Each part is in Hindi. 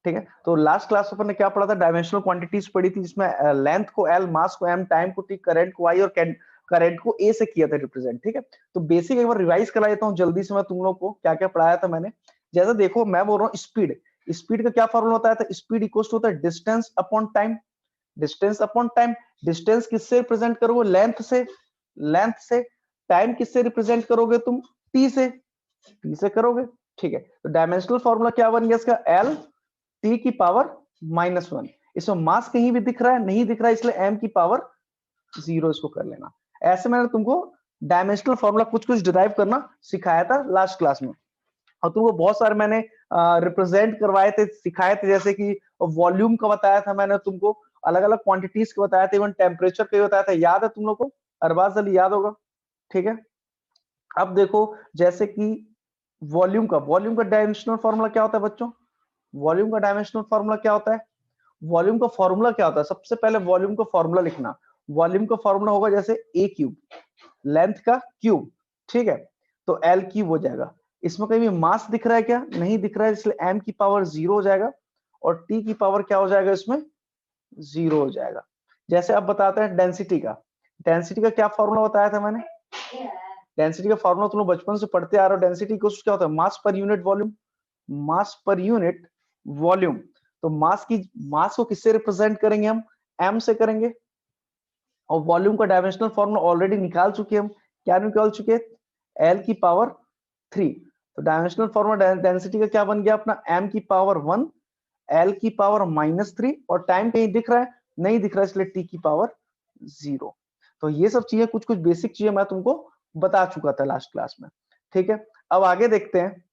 ठीक है। तो लास्ट क्लास अपन ने क्या पढ़ा था, डायमेंशनल क्वांटिटीज पढ़ी थी, जिसमें लेंथ को एल, मास को एम, टाइम को टी, करंट को आई और करंट को ए से किया था रिप्रेजेंट। ठीक है, तो बेसिक एक बार रिवाइज करा देता हूँ जल्दी से मैं तुम लोग को क्या क्या पढ़ाया था मैंने। जैसे देखो मैं बोल रहा हूँ स्पीड, स्पीड का क्या फॉर्मूला होता है, स्पीड इक्वल्स टू होता है distance upon time. Distance upon time, distance किससे रिप्रेजेंट करोगे, लेंथ से, लेंथ से। टाइम किससे रिप्रेजेंट करोगे तुम, टी से, टी से करोगे। ठीक है, तो डायमेंशनल फॉर्मूला क्या बन गया इसका, एल टी की पावर -1। इसमें मास कहीं भी दिख रहा है, नहीं दिख रहा है, इसलिए एम की पावर 0 इसको कर लेना। ऐसे मैंने तुमको डायमेंशनल फॉर्मूला कुछ कुछ डिराइव करना सिखाया था लास्ट क्लास में, और तुमको बहुत सारे मैंने रिप्रेजेंट करवाए थे, सिखाए थे, जैसे कि वॉल्यूम का बताया था मैंने तुमको, अलग अलग क्वांटिटीज का बताया था, इवन टेम्परेचर का बताया था, याद है तुम लोग को, अरबाज अली याद होगा। ठीक है, अब देखो जैसे कि वॉल्यूम का डायमेंशनल फॉर्मूला क्या होता है बच्चों, वॉल्यूम का डायमेंशनल फॉर्मूला क्या होता है, वॉल्यूम का फॉर्मूला क्या होता है, सबसे पहले वॉल्यूम का फॉर्मूला लिखना। वॉल्यूम का फॉर्मूला होगा जैसे ए क्यूब, लेंथ का क्यूब। ठीक है, तो एल क्यूब हो जाएगा। इसमें कहीं भी मास दिख रहा है क्या, नहीं दिख रहा है, इसलिए एम की पावर 0 हो जाएगा, और टी की पावर क्या हो जाएगा इसमें, 0 हो जाएगा। जैसे अब बताते हैं डेंसिटी का, डेंसिटी का क्या फॉर्मूला बताया था मैंने, डेंसिटी का फॉर्मूला तुम लोग बचपन से पढ़ते आ रहे हो, डेंसिटी को क्या होता है, मास पर यूनिट वॉल्यूम, मास पर यूनिट वॉल्यूम। तो मास को किससे रिप्रेजेंट करेंगे हम, एम से करेंगे, और वॉल्यूम का डायमेंशनल फॉर्मूला ऑलरेडी निकाल चुके हम, क्या निकाल चुके, एल की पावर 3। तो डायमेंशनल फॉर्मूला डेंसिटी का क्या बन गया अपना, एम की पावर 1, एल की पावर -3, और टाइम कहीं दिख रहा है, नहीं दिख रहा है, इसलिए टी की पावर 0। तो ये सब चीजें कुछ कुछ बेसिक चीजें मैं तुमको बता चुका था लास्ट क्लास में। ठीक है, अब आगे देखते हैं।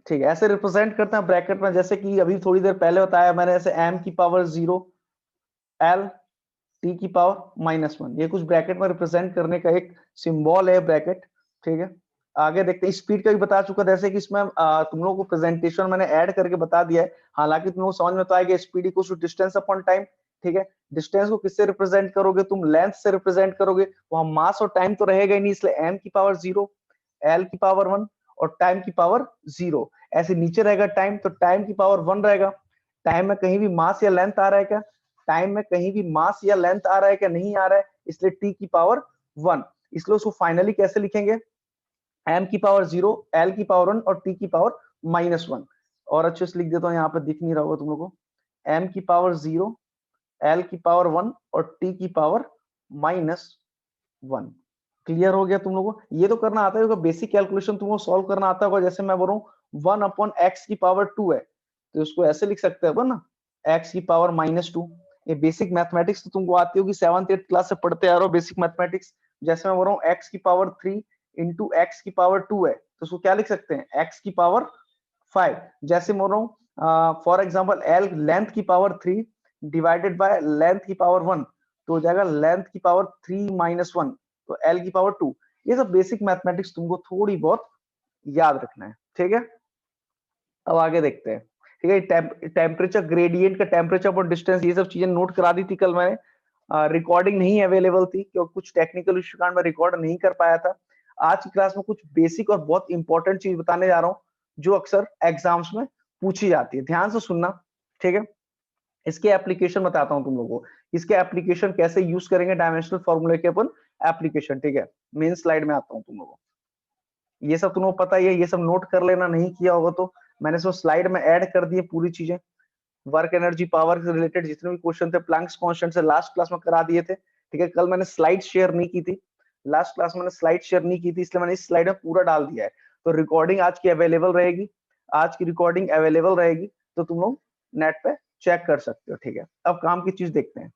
ठीक है, ऐसे रिप्रेजेंट करते हैं ब्रैकेट में, जैसे कि अभी थोड़ी देर पहले बताया मैंने, ऐसे एम की पावर 0, एल टी की पावर -1, ये कुछ ब्रैकेट में रिप्रेजेंट करने का एक सिंबल है ब्रैकेट। ठीक है, आगे देखते हैं, स्पीड का भी बता चुका, जैसे कि इसमें तुम लोगों को प्रेजेंटेशन मैंने ऐड करके बता दिया है, हालांकि तुम लोग समझ में तो आएगा, speed equal to distance upon time. ठीक है, डिस्टेंस को किससे रिप्रेजेंट करोगे तुम, लेंथ से रिप्रेजेंट करोगे, वहां मास और टाइम तो रहेगा ही नहीं, इसलिए एम की पावर 0, एल की पावर 1 और टाइम की पावर 0। ऐसे नीचे रहेगा टाइम, तो टाइम की पावर 1 रहेगा। टाइम में कहीं भी मास या लेंथ आ रहा है क्या, टाइम में कहीं भी मास या लेंथ आ रहा है क्या, नहीं आ रहा है, इसलिए टी की पावर 1। इसलिए उसको फाइनली कैसे लिखेंगे, एम की पावर 0, एल की पावर 1 और टी की पावर -1। और अच्छे से लिख देता हूँ, यहाँ पे दिख नहीं रहा होगा तुम लोगों को, एम की पावर 0, एल की पावर 1 और टी की पावर -1। क्लियर हो गया तुम लोगों को, ये तो करना आता है, बेसिक कैलकुलेशन तुमको सॉल्व करना आता होगा। जैसे मैं बोल रहा हूँ 1/x की पावर 2 है, तो उसको ऐसे लिख सकते हैं ना, x की पावर -2। ये बेसिक मैथमेटिक्स तो तुमको आती होगी, 7th 8th क्लास से पढ़ते आ रहे हो बेसिक मैथमेटिक्स। जैसे मैं बोल रहा हूँ x की पावर 3 इंटू एक्स की पावर 2 है, तो उसको क्या लिख सकते हैं, x की पावर 5। जैसे बोल रहा हूँ फॉर एग्जाम्पल एल लेंथ की पावर 3 डिवाइडेड बाय लेंथ की पावर 1, तो हो जाएगा लेंथ की पावर 3 -1, तो एल की पावर 2। ये सब बेसिक मैथमेटिक्स तुमको थोड़ी बहुत याद रखना है। ठीक है, अब आगे देखते हैं। ठीक है, टेम्परेचर ग्रेडियंट का, टेम्परेचर और डिस्टेंस, ये सब चीजें नोट करा दी थी कल मैंने। रिकॉर्डिंग नहीं अवेलेबल थी क्योंकि कुछ टेक्निकल इश्यू कारण मैं रिकॉर्ड नहीं कर पाया था। आज की क्लास में कुछ बेसिक और बहुत इंपॉर्टेंट चीज बताने जा रहा हूँ, जो अक्सर एग्जाम्स में पूछी जाती है, ध्यान से सुनना। ठीक है, इसके एप्लीकेशन बताता हूँ तुम लोगों को, इसके एप्लीकेशन कैसे यूज करेंगे डायमेंशनल फॉर्मूले के अपन एप्लीकेशन। ठीक है, मेन स्लाइड में आता हूँ तुम लोगों को, ये सब तुमको पता ही है, ये सब नोट कर लेना, नहीं किया होगा तो मैंने सब स्लाइड में ऐड कर दिए पूरी चीजें। वर्क एनर्जी पावर से रिलेटेड जितने भी क्वेश्चन थे, प्लैंक्स कांस्टेंट से लास्ट क्लास में करा दिए थे। ठीक है, कल मैंने स्लाइड शेयर नहीं की थी, लास्ट क्लास में मैंने स्लाइड शेयर नहीं की थी, इसलिए मैंने इस स्लाइड में पूरा डाल दिया है। तो रिकॉर्डिंग आज की अवेलेबल रहेगी, आज की रिकॉर्डिंग अवेलेबल रहेगी, तो तुम लोग नेट पे चेक कर सकते हो। ठीक है, अब काम की चीज देखते हैं,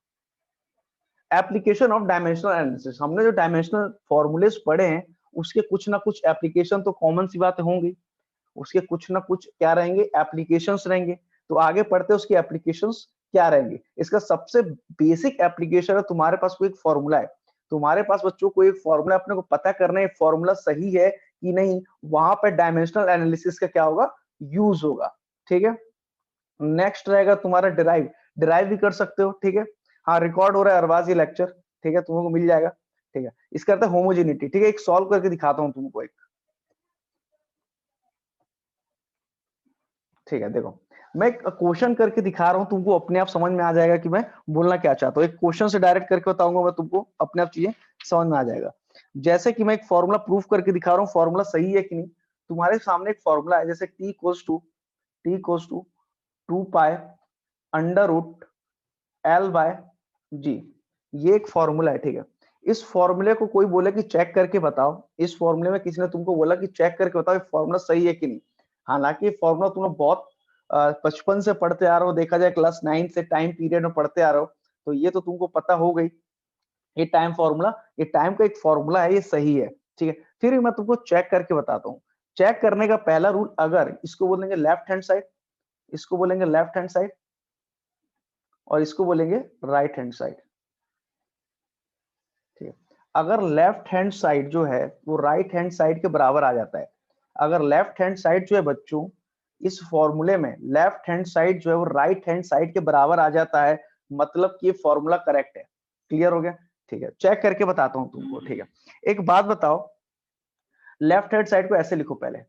एप्लीकेशन ऑफ डायमेंशनल एनालिसिस। हमने जो डायमेंशनल फॉर्मूलेस पढ़े हैं, उसके कुछ ना कुछ एप्लीकेशन तो कॉमन सी बातें होंगी, उसके कुछ ना कुछ क्या रहेंगे, एप्लीकेशंस रहेंगे। तो आगे पढ़ते हैं उसकी एप्लीकेशंस क्या रहेंगे। इसका सबसे बेसिक एप्लीकेशन है, तुम्हारे पास कोई एक फॉर्मूला है, तुम्हारे पास बच्चों को एक फॉर्मूला, अपने को पता करना है फॉर्मूला सही है कि नहीं, वहां पर डायमेंशनल एनालिसिस का क्या होगा, यूज होगा। ठीक है, नेक्स्ट रहेगा तुम्हारा डिराइव, डिराइव भी कर सकते हो। ठीक है, हाँ रिकॉर्ड हो रहा है अरबाज ये लेक्चर, ठीक है, तुमको मिल जाएगा। ठीक है, इसका होमोजेनिटी। ठीक है, एक सॉल्व करके दिखाता हूँ तुमको, एक ठीक है, देखो मैं एक क्वेश्चन करके दिखा रहा हूँ, तुमको अपने आप समझ में आ जाएगा कि मैं बोलना क्या चाहता हूँ। एक क्वेश्चन से डायरेक्ट करके बताऊंगा मैं, तुमको अपने आप चीजें समझ में आ जाएगा। जैसे कि मैं एक फॉर्मूला प्रूफ करके दिखा रहा हूँ, फॉर्मूला सही है कि नहीं। तुम्हारे सामने एक फॉर्मूला है, जैसे t equals to 2 pi under root L by G, ये एक फॉर्मूला है, ठीक है। इस फॉर्मूले को कोई बोले कि चेक करके बताओ, इस फॉर्मूले में किसी ने तुमको बोला कि चेक करके बताओ ये फॉर्मूला सही है कि नहीं। हालांकि ये फॉर्मूला तुम लोग बहुत बचपन से पढ़ते आ रहे हो, देखा जाए क्लास 9 से टाइम पीरियड में पढ़ते आ रहे हो, तो ये तो तुमको पता हो गई। ये टाइम फॉर्मूला, ये टाइम का एक फॉर्मूला है, ये सही है, ठीक है। फिर भी मैं तुमको चेक करके बताता हूँ। चेक करने का पहला रूल, अगर इसको बोलेंगे लेफ्ट हैंड साइड, इसको बोलेंगे लेफ्ट हैंड साइड, और इसको बोलेंगे राइट हैंड साइड, ठीक है। अगर लेफ्ट हैंड साइड जो है वो राइट हैंड साइड के बराबर आ जाता है, अगर लेफ्ट हैंड साइड जो है बच्चों इस फॉर्मूले में लेफ्ट हैंड साइड जो है वो राइट हैंड साइड के बराबर आ जाता है, मतलब कि ये फॉर्मूला करेक्ट है। क्लियर हो गया, ठीक है। चेक करके बताता हूं तुमको, ठीक है। एक बात बताओ, लेफ्ट हैंड साइड को ऐसे लिखो पहले,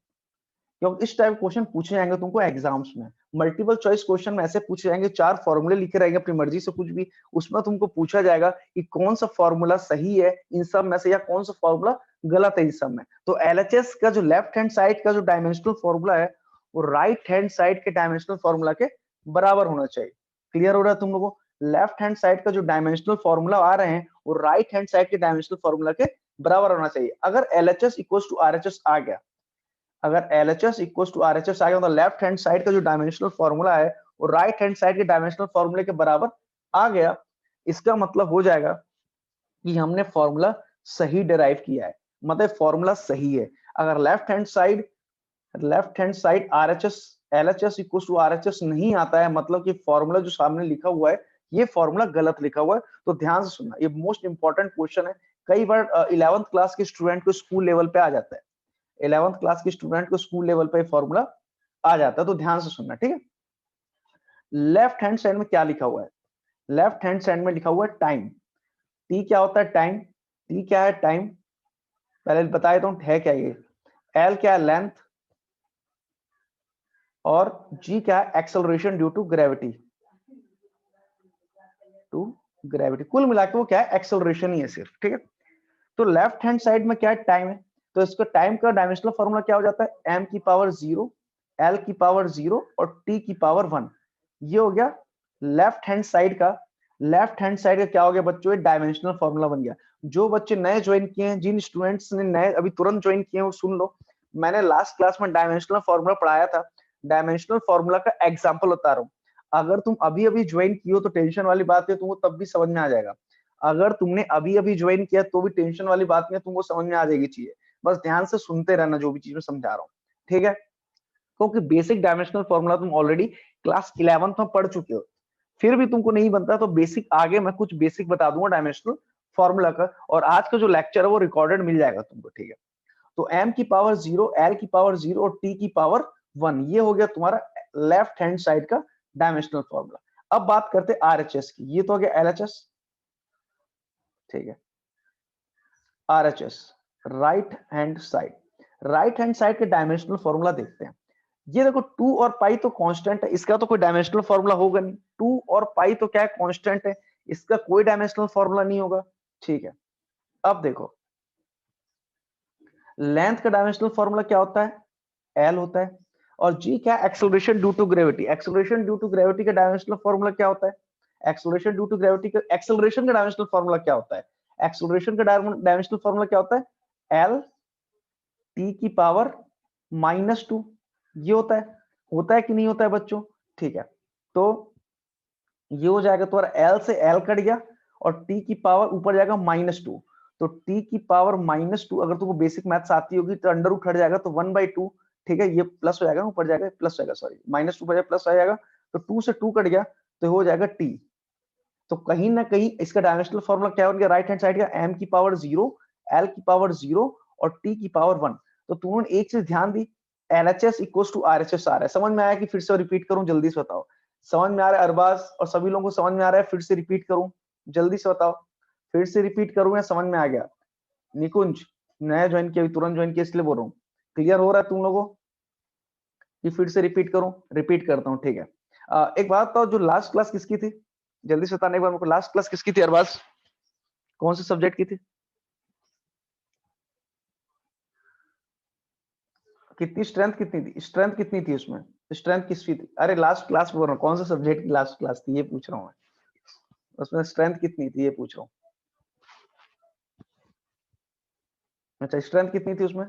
क्योंकि इस टाइप क्वेश्चन पूछे जाएंगे तुमको एग्जाम्स में। मल्टीपल चॉइस क्वेश्चन में ऐसे पूछे जाएंगे, 4 फॉर्मूले लिखे रहेंगे अपनी मर्जी से कुछ भी, उसमें तुमको पूछा जाएगा कि कौन सा फॉर्मूला सही है इन सब में से, या कौन सा फॉर्मूला गलत है इन सब में। तो एलएचएस का जो लेफ्ट हैंड साइड का जो डायमेंशनल फॉर्मूला है वो राइट हैंड साइड के डायमेंशनल फॉर्मूला के बराबर होना चाहिए। क्लियर हो रहा है तुम लोगों को? लेफ्ट हैंड साइड का जो डायमेंशनल फॉर्मूला आ रहे हैं वो राइट हैंड साइड के डायमेंशनल फॉर्मूला के बराबर होना चाहिए। अगर एलएचएस इक्वल टू आरएचएस आ गया, अगर LHS इक्वल टू RHS आ गया तो लेफ्ट हैंड साइड का जो डायमेंशनल फॉर्मूला है वो राइट हैंड साइड के डायमेंशनल फॉर्मूले के बराबर आ गया, इसका मतलब हो जाएगा कि हमने फॉर्मूला सही डिराइव किया है, मतलब फॉर्मूला सही है। अगर left hand side RHS LHS equal to RHS नहीं आता है, मतलब कि फॉर्मूला जो सामने लिखा हुआ है ये फॉर्मूला गलत लिखा हुआ है। तो ध्यान से सुनना, ये मोस्ट इंपॉर्टेंट क्वेश्चन है। कई बार 11th क्लास के स्टूडेंट को स्कूल लेवल पे आ जाता है, 11th क्लास के स्टूडेंट को स्कूल लेवल पे फॉर्मूला आ जाता है, तो ध्यान से सुनना, ठीक है। लेफ्ट हैंड साइड में क्या लिखा हुआ है? लेफ्ट हैंड साइड में लिखा हुआ है टाइम। टी क्या होता है? टाइम। टी क्या है? टाइम। पहले बताए तो है क्या ये। एल क्या है? लेंथ। और जी क्या है? एक्सेलरेशन ड्यू टू ग्रेविटी, कुल मिला के वो क्या है? एक्सेलरेशन ही है सिर्फ, ठीक है। तो लेफ्ट हैंड साइड में क्या है? टाइम है। तो इसका टाइम का डायमेंशनल फॉर्मूला क्या हो जाता है? m की पावर 0, l की पावर 0 और t की पावर 1। ये हो गया लेफ्ट हैंड साइड का। लेफ्ट हैंड साइड का क्या हो गया बच्चों? डायमेंशनल फॉर्मूला बन गया। जो बच्चे नए ज्वाइन किए हैं, जिन स्टूडेंट्स ने नए अभी तुरंत ज्वाइन किए हैं वो सुन लो, मैंने लास्ट क्लास में डायमेंशनल फॉर्मूला पढ़ाया था। डायमेंशनल फॉर्मूला का एग्जांपल बता रहा हूँ। अगर तुम अभी अभी ज्वाइन किए हो तो टेंशन वाली बात है, तुमको तब भी समझ में आ जाएगा। अगर तुमने अभी अभी ज्वाइन किया तो भी टेंशन वाली बात नहीं है, तुमको समझ में आ जाएगी चीजें। बस ध्यान से सुनते रहना जो भी चीज मैं समझा रहा हूँ, ठीक है। क्योंकि बेसिक डायमेंशनल फॉर्मूला तुम ऑलरेडी क्लास 11th में पढ़ चुके हो, फिर भी तुमको नहीं बनता तो बेसिक आगे मैं कुछ बेसिक बता दूंगा डायमेंशनल फॉर्मूला का, और आज का जो लेक्चर है वो रिकॉर्डेड मिल जाएगा तुमको, ठीक है। तो m की पावर 0, l की पावर 0 और t की पावर 1, ये हो गया तुम्हारा लेफ्ट हैंड साइड का डायमेंशनल फॉर्मूला। अब बात करते हैं RHS की। ये तो हो गया LHS, ठीक है। RHS right hand side, right hand side के डायमेंशनल फॉर्मूला देखते हैं। ये देखो 2 और पाई तो कांस्टेंट है, इसका तो कोई डायमेंशनल फॉर्मूला होगा नहीं। 2 और पाई तो क्या है? कांस्टेंट है, इसका कोई डायमेंशनल फॉर्मूला नहीं होगा, ठीक है। अब देखो लेंथ का डायमेंशनल फॉर्मूला क्या होता है? एल होता है। और जी क्या? Acceleration due to gravity. Acceleration due to gravity का डायमेंशनल फॉर्मूला क्या होता है? एक्सेलरेशन ड्यू टू ग्रेविटी का, एक्सेलरेशन का डायमेंशनल फॉर्मूला क्या होता है? एक्सेलरेशन का डायमेंशनल फॉर्मूला क्या होता है? एल टी की पावर -2। ये होता है कि नहीं होता है बच्चों? ठीक है। तो ये हो जाएगा तुम्हारा एल से एल कट गया और टी की पावर ऊपर जाएगा -2। तो टी की पावर -2, अगर तुमको बेसिक मैथ्स आती होगी तो अंडर रूट हट जाएगा तो 1/2, ठीक है। ये प्लस हो जाएगा, ऊपर जाएगा प्लस हो जाएगा, सॉरी -2 पर प्लस आ जाएगा, तो 2 से 2 कट गया तो हो जाएगा टी। तो कहीं ना कहीं इसका डायमेंशनल फॉर्मूला क्या हो गया? राइट हैंड साइड का m की पावर 0, l की पावर 0 और t की पावर 1। तो तुमने एक चीज ध्यान दी, LHS इक्वल टू RHS आ रहा है। समझ में आया कि फिर से रिपीट करूं? जल्दी से बताओ। समझ में आ रहा है अरबाज और सभी लोगों को समझ में आ रहा है? फिर से रिपीट करूं? जल्दी से बताओ, फिर से रिपीट करूं या समझ में आ गया? निकुंज नया ज्वाइन किया, तुरंत ज्वाइन किया इसलिए बोल रहा हूँ। क्लियर हो रहा है तुम लोगों को? कि फिर से रिपीट करूं? रिपीट करता हूं, ठीक है। एक बात बताओ, जो लास्ट क्लास किसकी थी? जल्दी से बताने एक बार मेरे को, लास्ट क्लास किसकी थी अरबाज? कौन से सब्जेक्ट की थी? कितनी स्ट्रेंथ कितनी थी? स्ट्रेंथ कितनी थी उसमें? स्ट्रेंथ किसकी थी? अरे लास्ट क्लास बोल रहा हूँ, कौन से सब्जेक्ट की लास्ट क्लास थी ये पूछ रहा हूँ मैं। उसमें स्ट्रेंथ कितनी थी ये पूछ रहा हूँ। अच्छा, स्ट्रेंथ कितनी थी उसमें?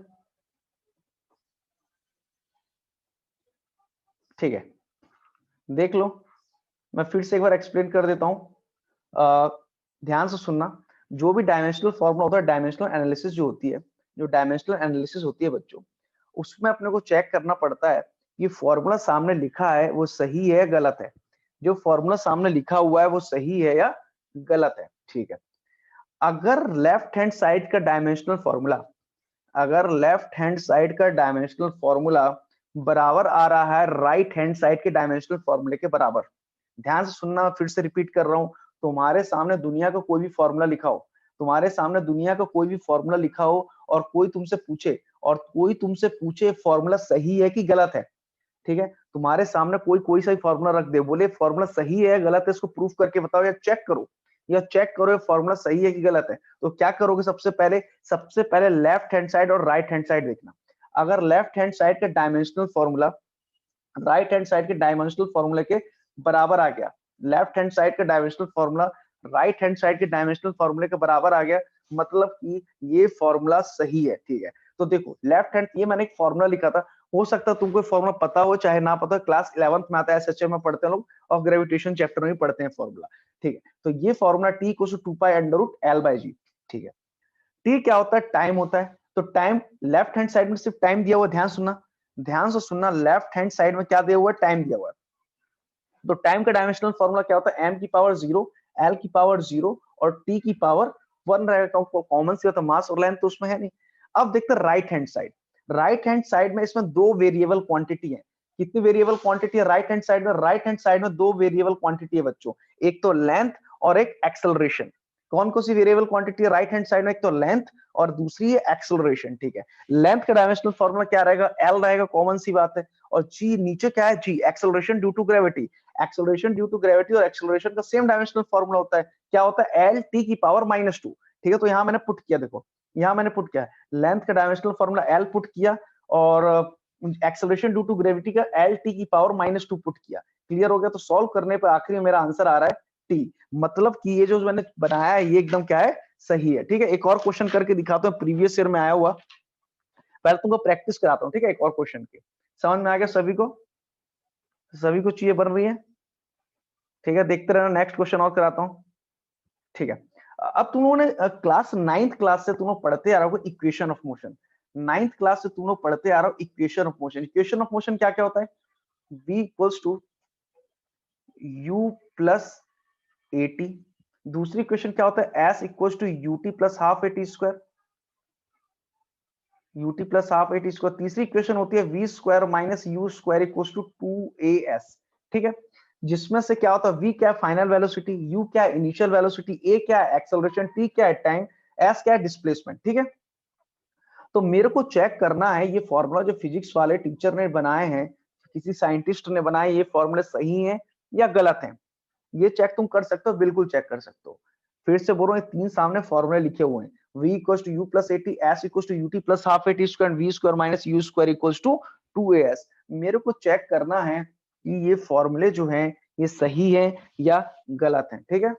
ठीक है, देख लो, मैं फिर से एक बार एक्सप्लेन कर देता हूँ। ध्यान से सुनना। जो भी डायमेंशनल फॉर्मूला होता है, डायमेंशनल एनालिसिस जो होती है, जो डायमेंशनल एनालिसिस होती है बच्चों, उसमें अपने को चेक करना पड़ता है कि फॉर्मूला सामने लिखा है वो सही है या गलत है। जो फॉर्मूला सामने लिखा हुआ है वो सही है या गलत है, ठीक है। अगर लेफ्ट हैंड साइड का डायमेंशनल फॉर्मूला, अगर लेफ्ट हैंड साइड का डायमेंशनल फॉर्मूला बराबर आ रहा है राइट हैंड साइड के डायमेंशनल फॉर्मूले के बराबर, ध्यान से सुनना, मैं फिर से रिपीट कर रहा हूं, तुम्हारे सामने दुनिया का कोई भी फॉर्मूला लिखा हो, तुम्हारे सामने दुनिया का कोई भी फॉर्मूला लिखा हो और कोई तुमसे पूछे फॉर्मूला सही है कि गलत है, ठीक है, तुम्हारे सामने कोई कोई सा फॉर्मूला रख दे, बोले फॉर्मूला सही है या गलत है, इसको प्रूफ करके बताओ या चेक करो, ये फॉर्मूला सही है कि गलत है। तो क्या करोगे? सबसे पहले लेफ्ट हैंड साइड और राइट हैंड साइड देखना। अगर लेफ्ट हैंड साइड का dimensional formula right hand side के डायमेंशनल फॉर्मूले के बराबर आ गया, लेफ्ट हैंड साइड का dimensional formula right hand side के डायमेंशनल फॉर्मूले के बराबर आ गया, मतलब कि ये फॉर्मूला सही है, ठीक है। तो देखो, लेफ्ट हैंड, ये मैंने एक फॉर्मूला लिखा था, हो सकता है तुमको फॉर्मूला पता हो चाहे ना पता हो, क्लास 11th में आता है, एसएचएम में पढ़ते हैं लोग, और ग्रेविटेशन चैप्टर में भी पढ़ते हैं फॉर्मूला, ठीक है। तो ये formula T equals to 2 pi under root L by G, ठीक है। T क्या होता है? टाइम होता है। तो टाइम, लेफ्ट हैंड साइड में सिर्फ टाइम दिया हुआ, ध्यान से सुनना, लेफ्ट हैंड साइड में क्या दिया हुआ है? टाइम दिया हुआ है। तो टाइम का डायमेंशनल फॉर्मूला क्या होता है? m की पावर 0, l की पावर 0 और t की पावर 1 रहेगा। कॉमन सी होता है, मास और लेंथ तो उसमें है नहीं। अब देखते हैं right hand side. Right hand side में इसमें दो वेरिएबल क्वांटिटी है। कितनी वेरिएबल क्वांटिटी है राइट हैंड साइड में? राइट हैंड साइड में दो वेरिएबल क्वांटिटी है बच्चों, एक तो लेंथ और एक एक्सेलरेशन। कौन कौन सी वेरिएबल क्वांटिटी है राइट हैंड साइड में? एक तो लेंथ और दूसरी है एक्सेलरेशन, ठीक है। लेंथ का डायमेंशनल फॉर्मूला क्या रहेगा? l रहेगा, कॉमन सी बात है। और g नीचे क्या है? g, acceleration due to gravity. Acceleration due to gravity और एक्सेलरेशन का सेम डायमेंशनल फॉर्मूला होता है, क्या होता है? एल टी की पावर -2, ठीक है। तो यहां मैंने पुट किया, देखो यहां मैंने पुट किया लेंथ का डायमेंशनल फॉर्मूला एल पुट किया और एक्सेलरेशन ड्यू टू ग्रेविटी का एल टी की पावर -2 पुट किया। क्लियर हो गया? तो सॉल्व करने पर आखिरी में मेरा आंसर आ रहा है टी, मतलब कि ये जो मैंने बनाया है ये एकदम क्या है? सही है, ठीक है। एक और क्वेश्चन करके दिखाता हूँ, प्रीवियस ईयर में आया हुआ, पहले तुमको प्रैक्टिस कराता हूँ, ठीक है। एक और क्वेश्चन की, समझ में आ गया सभी को? सभी को चीजें बन रही है? ठीक है, देखते रहना, नेक्स्ट क्वेश्चन और कराता हूं, ठीक है। अब तुम लोगों ने क्लास 9th क्लास से तुम लोग पढ़ते आ रहे हो equation of motion. 9th class से तुम लोग पढ़ते आ रहे हो equation of motion. Equation of motion क्या क्या होता है? v equals to u plus A T. दूसरी इक्वेशन क्या होता है? s equals to U T plus half A T square, ut plus half A T square. तीसरी इक्वेशन होती है v square minus U square equals to 2as, ठीक है। जिसमें से क्या होता है? v क्या है? फाइनल वेलोसिटी, u क्या है? इनिशियल वेलोसिटी, a क्या है? एक्सेलरेशन, t क्या है? टाइम, s क्या है? डिस्प्लेसमेंट, ठीक है। तो मेरे को चेक करना है ये फॉर्मूला जो फिजिक्स वाले टीचर ने बनाए हैं, किसी साइंटिस्ट ने बनाए, ये फॉर्मूले सही हैं या गलत हैं, ये चेक तुम कर सकते हो, बिल्कुल चेक कर सकते हो। फिर से बोल रहा हूँ, तीन सामने फॉर्मूले लिखे हुए हैं, v equals to u plus A T, S equals to ut plus half A T square, v square minus u square equals to 2as। मेरे को चेक करना है कि ये फॉर्मूले जो हैं ये सही है या गलत है, ठीक है।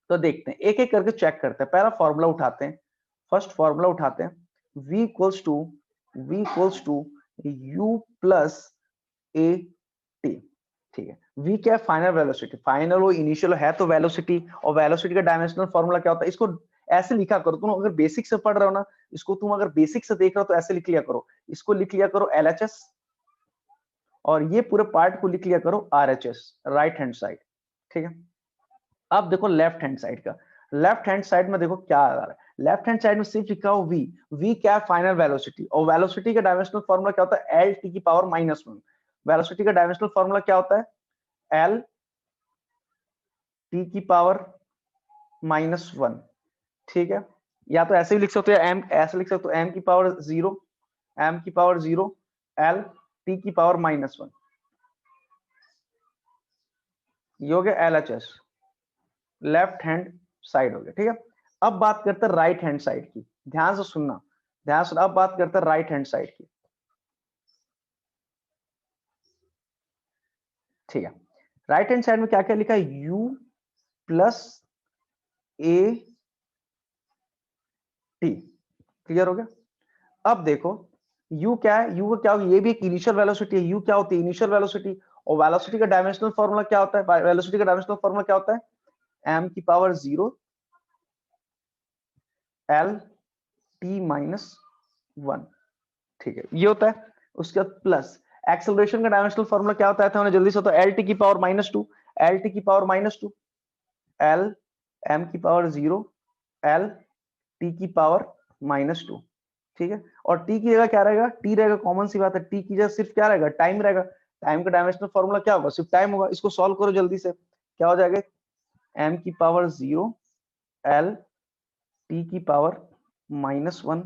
तो देखते हैं, एक एक करके चेक करते हैं। पहला फॉर्मूला उठाते हैं, फर्स्ट फॉर्मूला उठाते हैं, v equals to u plus A T, ठीक है। v क्या है? फाइनल वेलोसिटी, फाइनल हो इनिशियल है तो वेलोसिटी, और वेलोसिटी का डायमेंशनल फॉर्मूला क्या होता है? इसको ऐसे लिखा करो, तुम अगर बेसिक से पढ़ रहे हो ना, इसको तुम अगर बेसिक से देख रहे हो तो ऐसे लिख लिया करो, इसको लिख लिया करो LHS, और ये पूरे पार्ट को लिख लिया करो RHS, राइट हैंड साइड, ठीक है। अब देखो लेफ्ट हैंड साइड का, लेफ्ट हैंड साइड में देखो क्या आ रहा है। लेफ्ट हैंड साइड में सिर्फ लिखा हो v क्या है? फाइनल वेलोसिटी, और वेलोसिटी का डायमेंशनल फॉर्मूला क्या होता है? एल टी की पावर -1। वेलोसिटी का डायमेंशनल फॉर्मूला क्या होता है? एल टी की पावर -1, ठीक है। या तो ऐसे भी लिख सकते हो, एम ऐसे लिख सकते हो, m की पावर 0, एल टी की पावर -1, ये हो गया LHS, लेफ्ट हैंड साइड हो गया। ठीक है, अब बात करते हैं राइट हैंड साइड की, ध्यान से सुनना, ध्यान से। अब बात करते हैं राइट हैंड साइड की। ठीक है, राइट हैंड साइड में क्या क्या लिखा है, u plus A T, clear हो गया। अब देखो u क्या है, u का क्या होगा, ये भी एक इनिशियल वेलोसिटी है। u क्या होती है, इनिशियल वेलोसिटी। और वेलोसिटी का डायमेंशनल फार्मूला क्या होता है, वेलोसिटी का डायमेंशनल फार्मूला क्या होता है, m की पावर 0 l t -1। ठीक है, ये होता है। उसके बाद प्लस एक्सेलरेशन का डायमेंशनल फार्मूला क्या होता है, तो जल्दी से, तो एल टी की पावर -2, एल टी की पावर -2, एल एम की पावर 0 एल टी की पावर -2। ठीक है, और टी की जगह क्या रहेगा, टी रहेगा, कॉमन सी बात है, टी की जगह सिर्फ क्या रहेगा, टाइम रहेगा। टाइम का डायमेंशनल फार्मूला क्या होगा, सिर्फ टाइम होगा। इसको सॉल्व करो जल्दी से, क्या हो जाएगा, एम की पावर 0 एल टी की पावर -1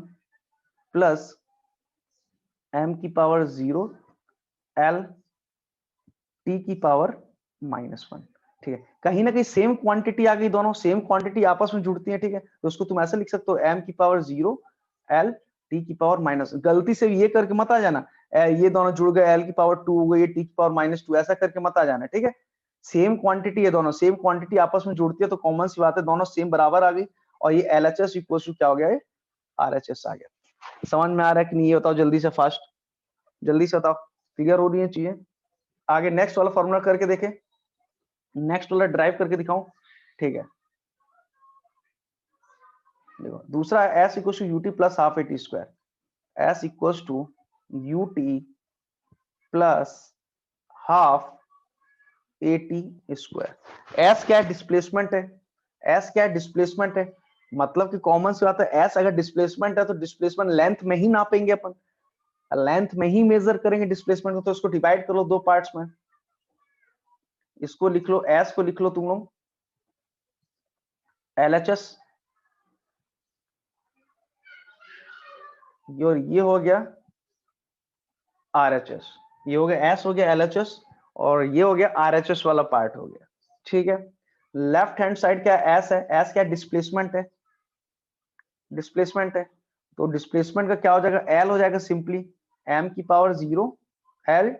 प्लस m की पावर 0 l t की पावर -1। ठीक है, कहीं ना कहीं सेम क्वांटिटी आ गई, दोनों सेम क्वांटिटी आपस में जुड़ती है। ठीक है, तो उसको तुम ऐसे लिख सकते हो, m की पावर 0 l t की पावर -, गलती से ये करके मत आ जाना, ये दोनों जुड़ गए, l की पावर 2 हो गई, t की पावर -2, ऐसा करके मत आ जाना। ठीक है, सेम क्वांटिटी है, दोनों सेम क्वांटिटी आपस में जुड़ती है, तो कॉमन सी बात है, दोनों सेम बराबर आ गई, और ये LHS इक्वल टू क्या हो गया, RHS आ गया। समझ में आ रहा है कि नहीं, ये बताओ जल्दी से, फास्ट, जल्दी से बताओ, क्लियर हो रही है चीजें। आगे नेक्स्ट वाला फॉर्मूला करके देखें, नेक्स्ट वाला ड्राइव करके दिखाऊं। ठीक है, देखो दूसरा s equal to UT plus half AT square, s equal to UT plus half AT square. s क्या है, डिस्प्लेसमेंट है, s क्या है, डिस्प्लेसमेंट है। मतलब कि कॉमन सी बात है, s अगर डिस्प्लेसमेंट है तो डिस्प्लेसमेंट लेंथ में ही नापेंगे अपन, लेंथ में ही मेजर करेंगे डिस्प्लेसमेंट को। तो इसको डिवाइड कर लो दो पार्ट्स में, इसको लिख लो, s को लिख लो तुम लोग LHS, और ये हो गया RHS, ये हो गया S हो गया LHS, और ये हो गया RHS वाला पार्ट हो गया। ठीक है, लेफ्ट हैंड साइड क्या S है, S क्या डिस्प्लेसमेंट है, डिस्प्लेसमेंट है, तो डिस्प्लेसमेंट का क्या हो जाएगा, L हो जाएगा सिंपली m की पावर 0 L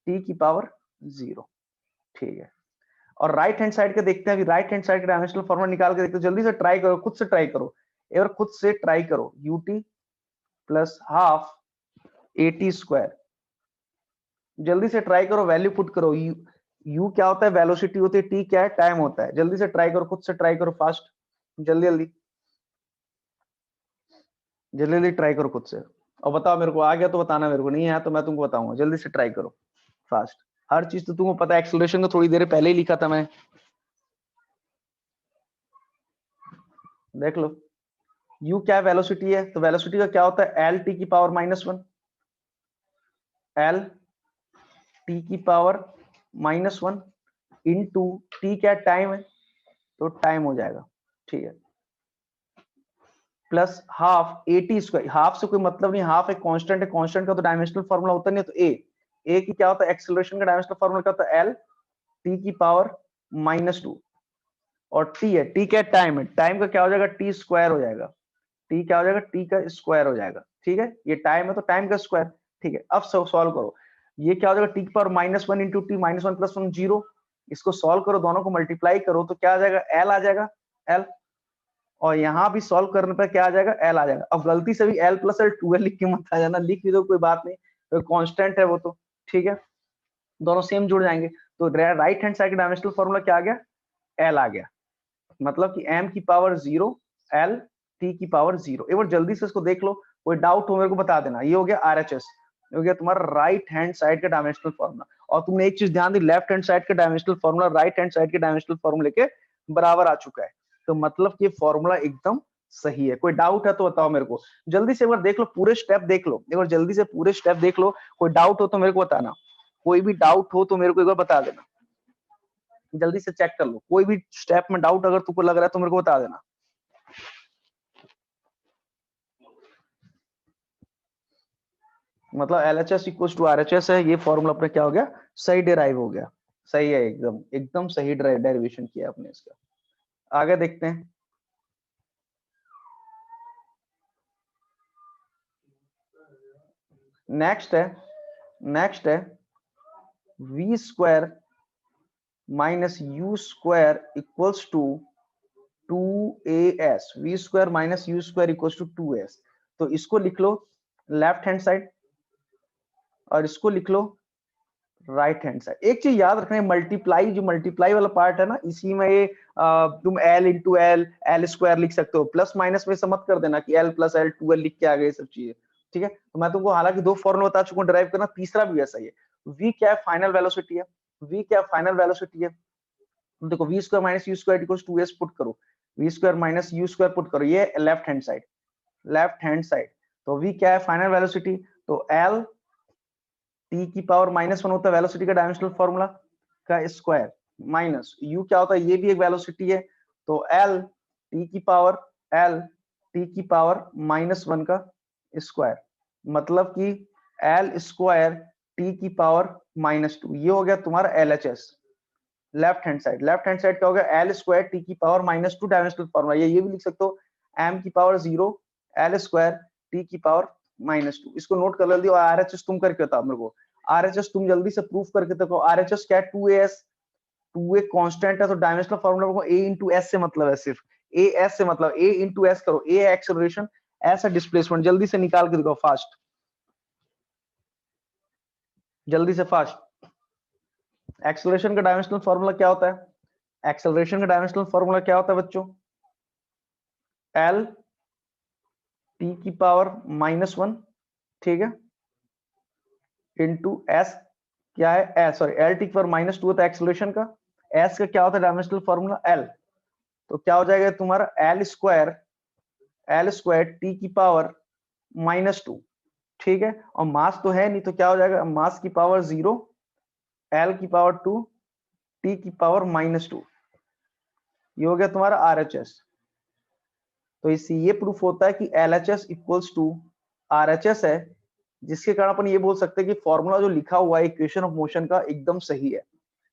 t की पावर 0। ठीक है, और राइट हैंड साइड का देखते हैं, अभी राइट हैंड साइड का डायमेंशनल फॉर्मूला निकाल के देखते हैं, जल्दी से ट्राई करो, खुद से ट्राई करो, एक बार खुद से ट्राई करो, ut plus half AT square, जल्दी से ट्राई करो, वैल्यू पुट करो। u क्या होता है, वेलोसिटी होती है, t क्या है, टाइम होता है। जल्दी से ट्राई करो, खुद से ट्राई करो, फास्ट, जल्दी जल्दी जल्दी जल्दी ट्राई करो खुद से, और बताओ मेरे को, आ गया तो बताना, मेरे को नहीं आया तो मैं तुमको बताऊंगा। जल्दी से ट्राई करो फास्ट, हर चीज तो तुमको पता है, एक्सेलरेशन को थोड़ी देर पहले ही लिखा था मैं, देख लो। u क्या वेलोसिटी है, तो वेलोसिटी का क्या होता है, l t की पावर -1, l t की पावर -1 इनटू t क्या टाइम है, तो टाइम हो जाएगा। ठीक है, plus half AT square, half से कोई मतलब नहीं, हाफ एक कांस्टेंट है, कांस्टेंट का तो डायमेंशनल फार्मूला होता नहीं है, तो a की क्या होता है, एक्सेलरेशन का डायमेंशनल फार्मूला क्या होता है, l t की पावर -2, और t है, t क्या टाइम है, टाइम का क्या हो जाएगा, t स्क्वायर हो जाएगा, t क्या हो जाएगा, t का स्क्वायर हो जाएगा। ठीक है, ये टाइम है तो टाइम का स्क्वायर। ठीक है, अब सॉल्व करो, ये क्या हो जाएगा, t की पावर -1 इंटू टी -1 प्लस 1 0, इसको सॉल्व करो, दोनों को मल्टीप्लाई करो तो क्या आ जाएगा, l आ जाएगा, l, और यहाँ भी सॉल्व करने पर क्या आ जाएगा, l आ जाएगा। अब गलती से भी l प्लस l 2l लिख के मत आ जाना, लिख भी दो कोई बात नहीं, तो कांस्टेंट है वो तो। ठीक है, दोनों सेम जुड़ जाएंगे, तो राइट हैंड साइड का डायमेंशनल फार्मूला क्या आ गया, l आ गया, मतलब कि m की पावर 0 l t की पावर 0। एक बार जल्दी से इसको देख लो, कोई डाउट हो मेरे को बता देना। ये हो गया RHS, ये हो गया तुम्हारा राइट हैंड साइड का डायमेंशनल फार्मूला। और तुमने एक चीज ध्यान दी, लेफ्ट हैंड साइड का dimensional formula right hand side के डायमेंशनल फार्मूले के बराबर आ चुका है, तो मतलब कि फॉर्मूला एकदम सही है। कोई डाउट है तो बताओ मेरे को, जल्दी से एक बार देख लो, पूरे स्टेप देख लो, एक बार जल्दी से पूरे स्टेप देख लो, कोई डाउट हो तो मेरे को बताना, कोई भी डाउट हो तो मेरे को एक बार बता देना, जल्दी से चेक कर लो, कोई भी स्टेप में डाउट अगर तुमको लग रहा है तो मेरे को बता देना। मतलब LHS इक्वल टू RHS है, ये फॉर्मूला अपने क्या हो गया, सही डिराइव हो गया। सही है, एकदम एकदम सही डेरिवेशन किया आपने इसका। आगे देखते हैं। नेक्स्ट है v square minus U square equals to 2as, v square minus U square equals to 2s। तो इसको लिख लो लेफ्ट हैंड साइड और इसको लिख लो राइट हैंड साइड। एक चीज याद रखना है, मल्टीप्लाई, जो मल्टीप्लाई वाला पार्ट है ना, इसी में ये तुम l इंटू एल स्क्वायर लिख सकते हो। प्लस माइनस में से मत कर देना कि l प्लस एल 2l लिख के आ गए सब चीजें। ठीक है, तो मैं तुमको हालांकि दो फॉर्मूला बता चुका हूं डिराइव करना, तीसरा भी ऐसा ही है। v क्या है, फाइनल वेलोसिटी है। v क्या फाइनल वेलोसिटी है, देखो v square minus U square equals 2s put करो, v square minus U square put करो, ये left hand side, left hand side. तो v क्या है, फाइनल वेलोसिटी, तो l टी की पावर -1 होता है वेलोसिटी का डायमेंशनल फॉर्मूला का स्क्वायर, माइनस u क्या होता है, ये भी एक वेलोसिटी है, तो l टी की पावर -1 का स्क्वायर, मतलब कि l स्क्वायर टी की पावर -2, ये हो गया तुम्हारा LHS left hand side. Left hand side क्या होगा, l स्क्वायर टी की पावर -2 डायमेंशनल फॉर्मूला, ये भी लिख सकते हो m की पावर 0 l स्क्वायर टी की पावर -2। इसको नोट कर लो, और RHS तुम करके बताओ मेरे को। RHS तुम जल्दी से प्रूफ करके देखो, RHS क्या है, 2as, 2a कांस्टेंट है, तो डायमेंशनल फॉर्मूला को a इंटू एस से मतलब है, सिर्फ a s से मतलब a इंटू एस करो, a एक्सेलरेशन, s है डिस्प्लेसमेंट। जल्दी से निकाल के दिखाओ, फास्ट, जल्दी से फास्ट। एक्सेलरेशन का डायमेंशनल फॉर्मूला क्या होता है, एक्सेलरेशन का डायमेंशनल फॉर्मूला क्या होता है बच्चों, l टी की पावर -1, ठीक है, इंटू एस, क्या है एस, सॉरी एल टी की पावर -2 होता है एक्सेलरेशन का, एस का क्या होता है डायमेंशनल फॉर्मूला एल, तो क्या हो जाएगा तुम्हारा एल स्क्वायर टी की पावर -2, ठीक है, और मास तो है नहीं, तो क्या हो जाएगा, मास की पावर 0 एल की पावर 2 टी की पावर -2, ये हो गया तुम्हारा RHS। तो इससे ये प्रूफ होता है कि LHS इक्वल्स टू RHS है, जिसके कारण अपन ये बोल सकते हैं कि फॉर्मूला जो लिखा हुआ है इक्वेशन ऑफ मोशन का एकदम सही है।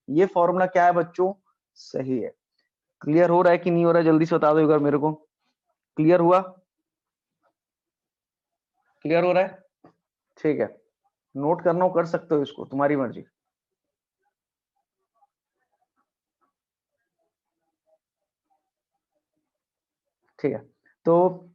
ये फॉर्मूला क्या है बच्चों, सही है। क्लियर हो रहा है कि नहीं हो रहा है, जल्दी से बता दो एक बार मेरे को। क्लियर हुआ, क्लियर हो रहा है, ठीक है। नोट करना हो कर सकते हो, इसको तुम्हारी मर्जी। ठीक है, तो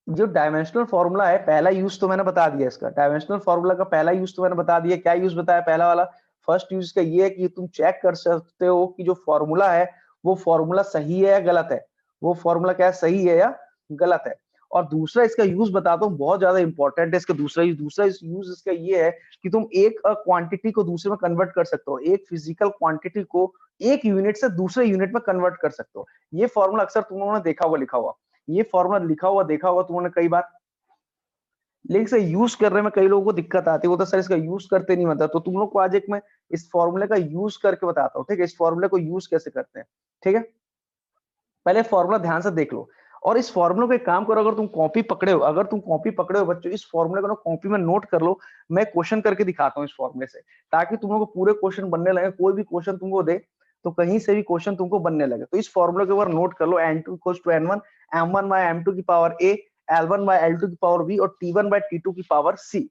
जो डायमेंशनल फॉर्मूला है, पहला यूज तो मैंने बता दिया इसका, डायमेंशनल फॉर्मूला का पहला यूज तो मैंने बता दिया। क्या यूज बताया पहला वाला, फर्स्ट यूज का ये है कि तुम चेक कर सकते हो कि जो फॉर्मूला है वो फॉर्मूला सही है या गलत है, वो फॉर्मूला क्या है, सही है या गलत है। और दूसरा इसका यूज बताता हूँ, बहुत ज्यादा इंपॉर्टेंट है इसका दूसरा यूज इसका ये है कि तुम एक क्वांटिटी को दूसरे में कन्वर्ट कर सकते हो, एक फिजिकल क्वांटिटी को एक यूनिट से दूसरे यूनिट में कन्वर्ट कर सकते हो। ये फॉर्मूला अक्सर तुम लोगों ने देखा हुआ, लिखा हुआ, ये फॉर्मूला लिखा हुआ देखा हुआ तुमने कई बार, लेकिन इसे यूज करने में कई लोगों को दिक्कत आती है, वो तो सर इसका यूज करते नहीं आता। तो तुम लोग को आज एक मैं इस फॉर्मूले का यूज करके बताता हूँ, ठीक है, इस फॉर्मूले को यूज कैसे करते हैं, ठीक है। पहले फॉर्मूला ध्यान से देख लो, और इस फॉर्मूले को एक काम करो, अगर तुम कॉपी पकड़े हो, अगर तुम कॉपी पकड़े हो बच्चों, इस फॉर्मूले को ना कॉपी में नोट कर लो। मैं क्वेश्चन करके दिखाता हूँ इस फॉर्मूले से, ताकि तुम लोग को पूरे क्वेश्चन बनने लगे। कोई भी क्वेश्चन तुमको दे तो कहीं से भी क्वेश्चन तुमको बनने लगे, तो इस फॉर्मूले के ऊपर नोट कर लो, n2 equals to n1 m1 bye m2 की power a, l1 bye l2 की पावर b और t1 बाय t2 की पावर c।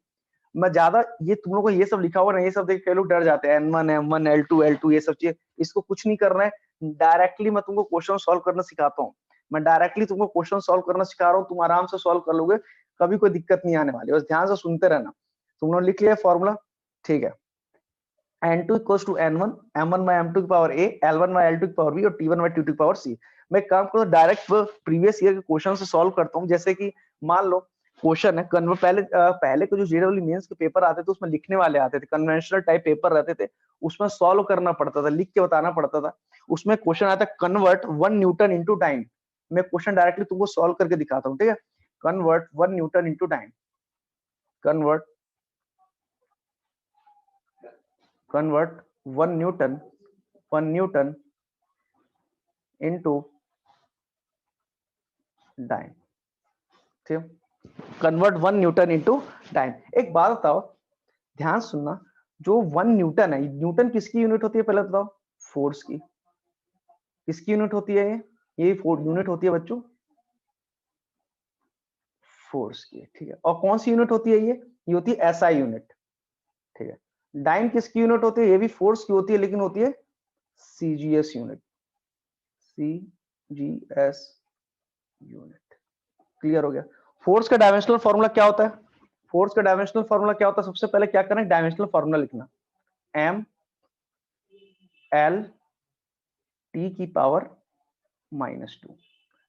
मैं ज्यादा ये तुम लोग को ये सब लिखा हुआ ना, ये सब देख के लोग डर जाते हैं, n1 m1 l2 l2 ये सब चीजें, इसको कुछ नहीं करना है। डायरेक्टली मैं तुमको क्वेश्चन सॉल्व करना सिखाता हूँ, मैं डायरेक्टली तुमको क्वेश्चन सॉल्व करना सिखा रहा हूँ, तुम आराम से सॉल्व कर लोगे, कभी कोई दिक्कत नहीं आने वाली, बस ध्यान से सुनते रहना। तुम लोग लिख लिया फॉर्मूला, ठीक है, n2 equals to n1 m1 bye m2 की power a, l1 bye l2 की पावर b और t1 बाय t2 की पावर c। मैं एक काम करूँ, डायरेक्ट प्रीवियस ईयर के क्वेश्चन से सॉल्व करता हूँ। जैसे कि मान लो क्वेश्चन है कन्वर्ट, पहले के जो जेडब्ल्यू मेंस के पेपर आते थे उसमें लिखने वाले आते थे, कन्वेंशनल टाइप पेपर रहते थे, उसमें सॉल्व करना पड़ता था, लिख के बताना पड़ता था। उसमें क्वेश्चन आता है कन्वर्ट 1 न्यूटन इनटू टाइम। मैं क्वेश्चन डायरेक्टली तुमको सॉल्व करके दिखाता हूँ, ठीक है। Convert 1 Newton into time, convert convert 1 Newton 1 Newton into time, ठीक, कन्वर्ट 1 न्यूटन इनटू टाइम। एक बात बताओ, ध्यान सुनना, जो 1 न्यूटन है, न्यूटन किसकी यूनिट होती है पहले बताओ? फोर्स की। किसकी यूनिट होती है ये यूनिट होती है बच्चों फोर्स की, ठीक है। और कौन सी यूनिट होती है ये होती है एसआई यूनिट, ठीक है। डाइन किसकी यूनिट होती है? ये भी फोर्स की होती है लेकिन होती है CGS unit, CGS unit. Clear हो गया? फोर्स का डायमेंशनल फॉर्मूला क्या होता है? फोर्स का डायमेंशनल फॉर्मूला क्या होता है? सबसे पहले क्या करना है, डायमेंशनल फॉर्मूला लिखना, एम एल टी की पावर -2।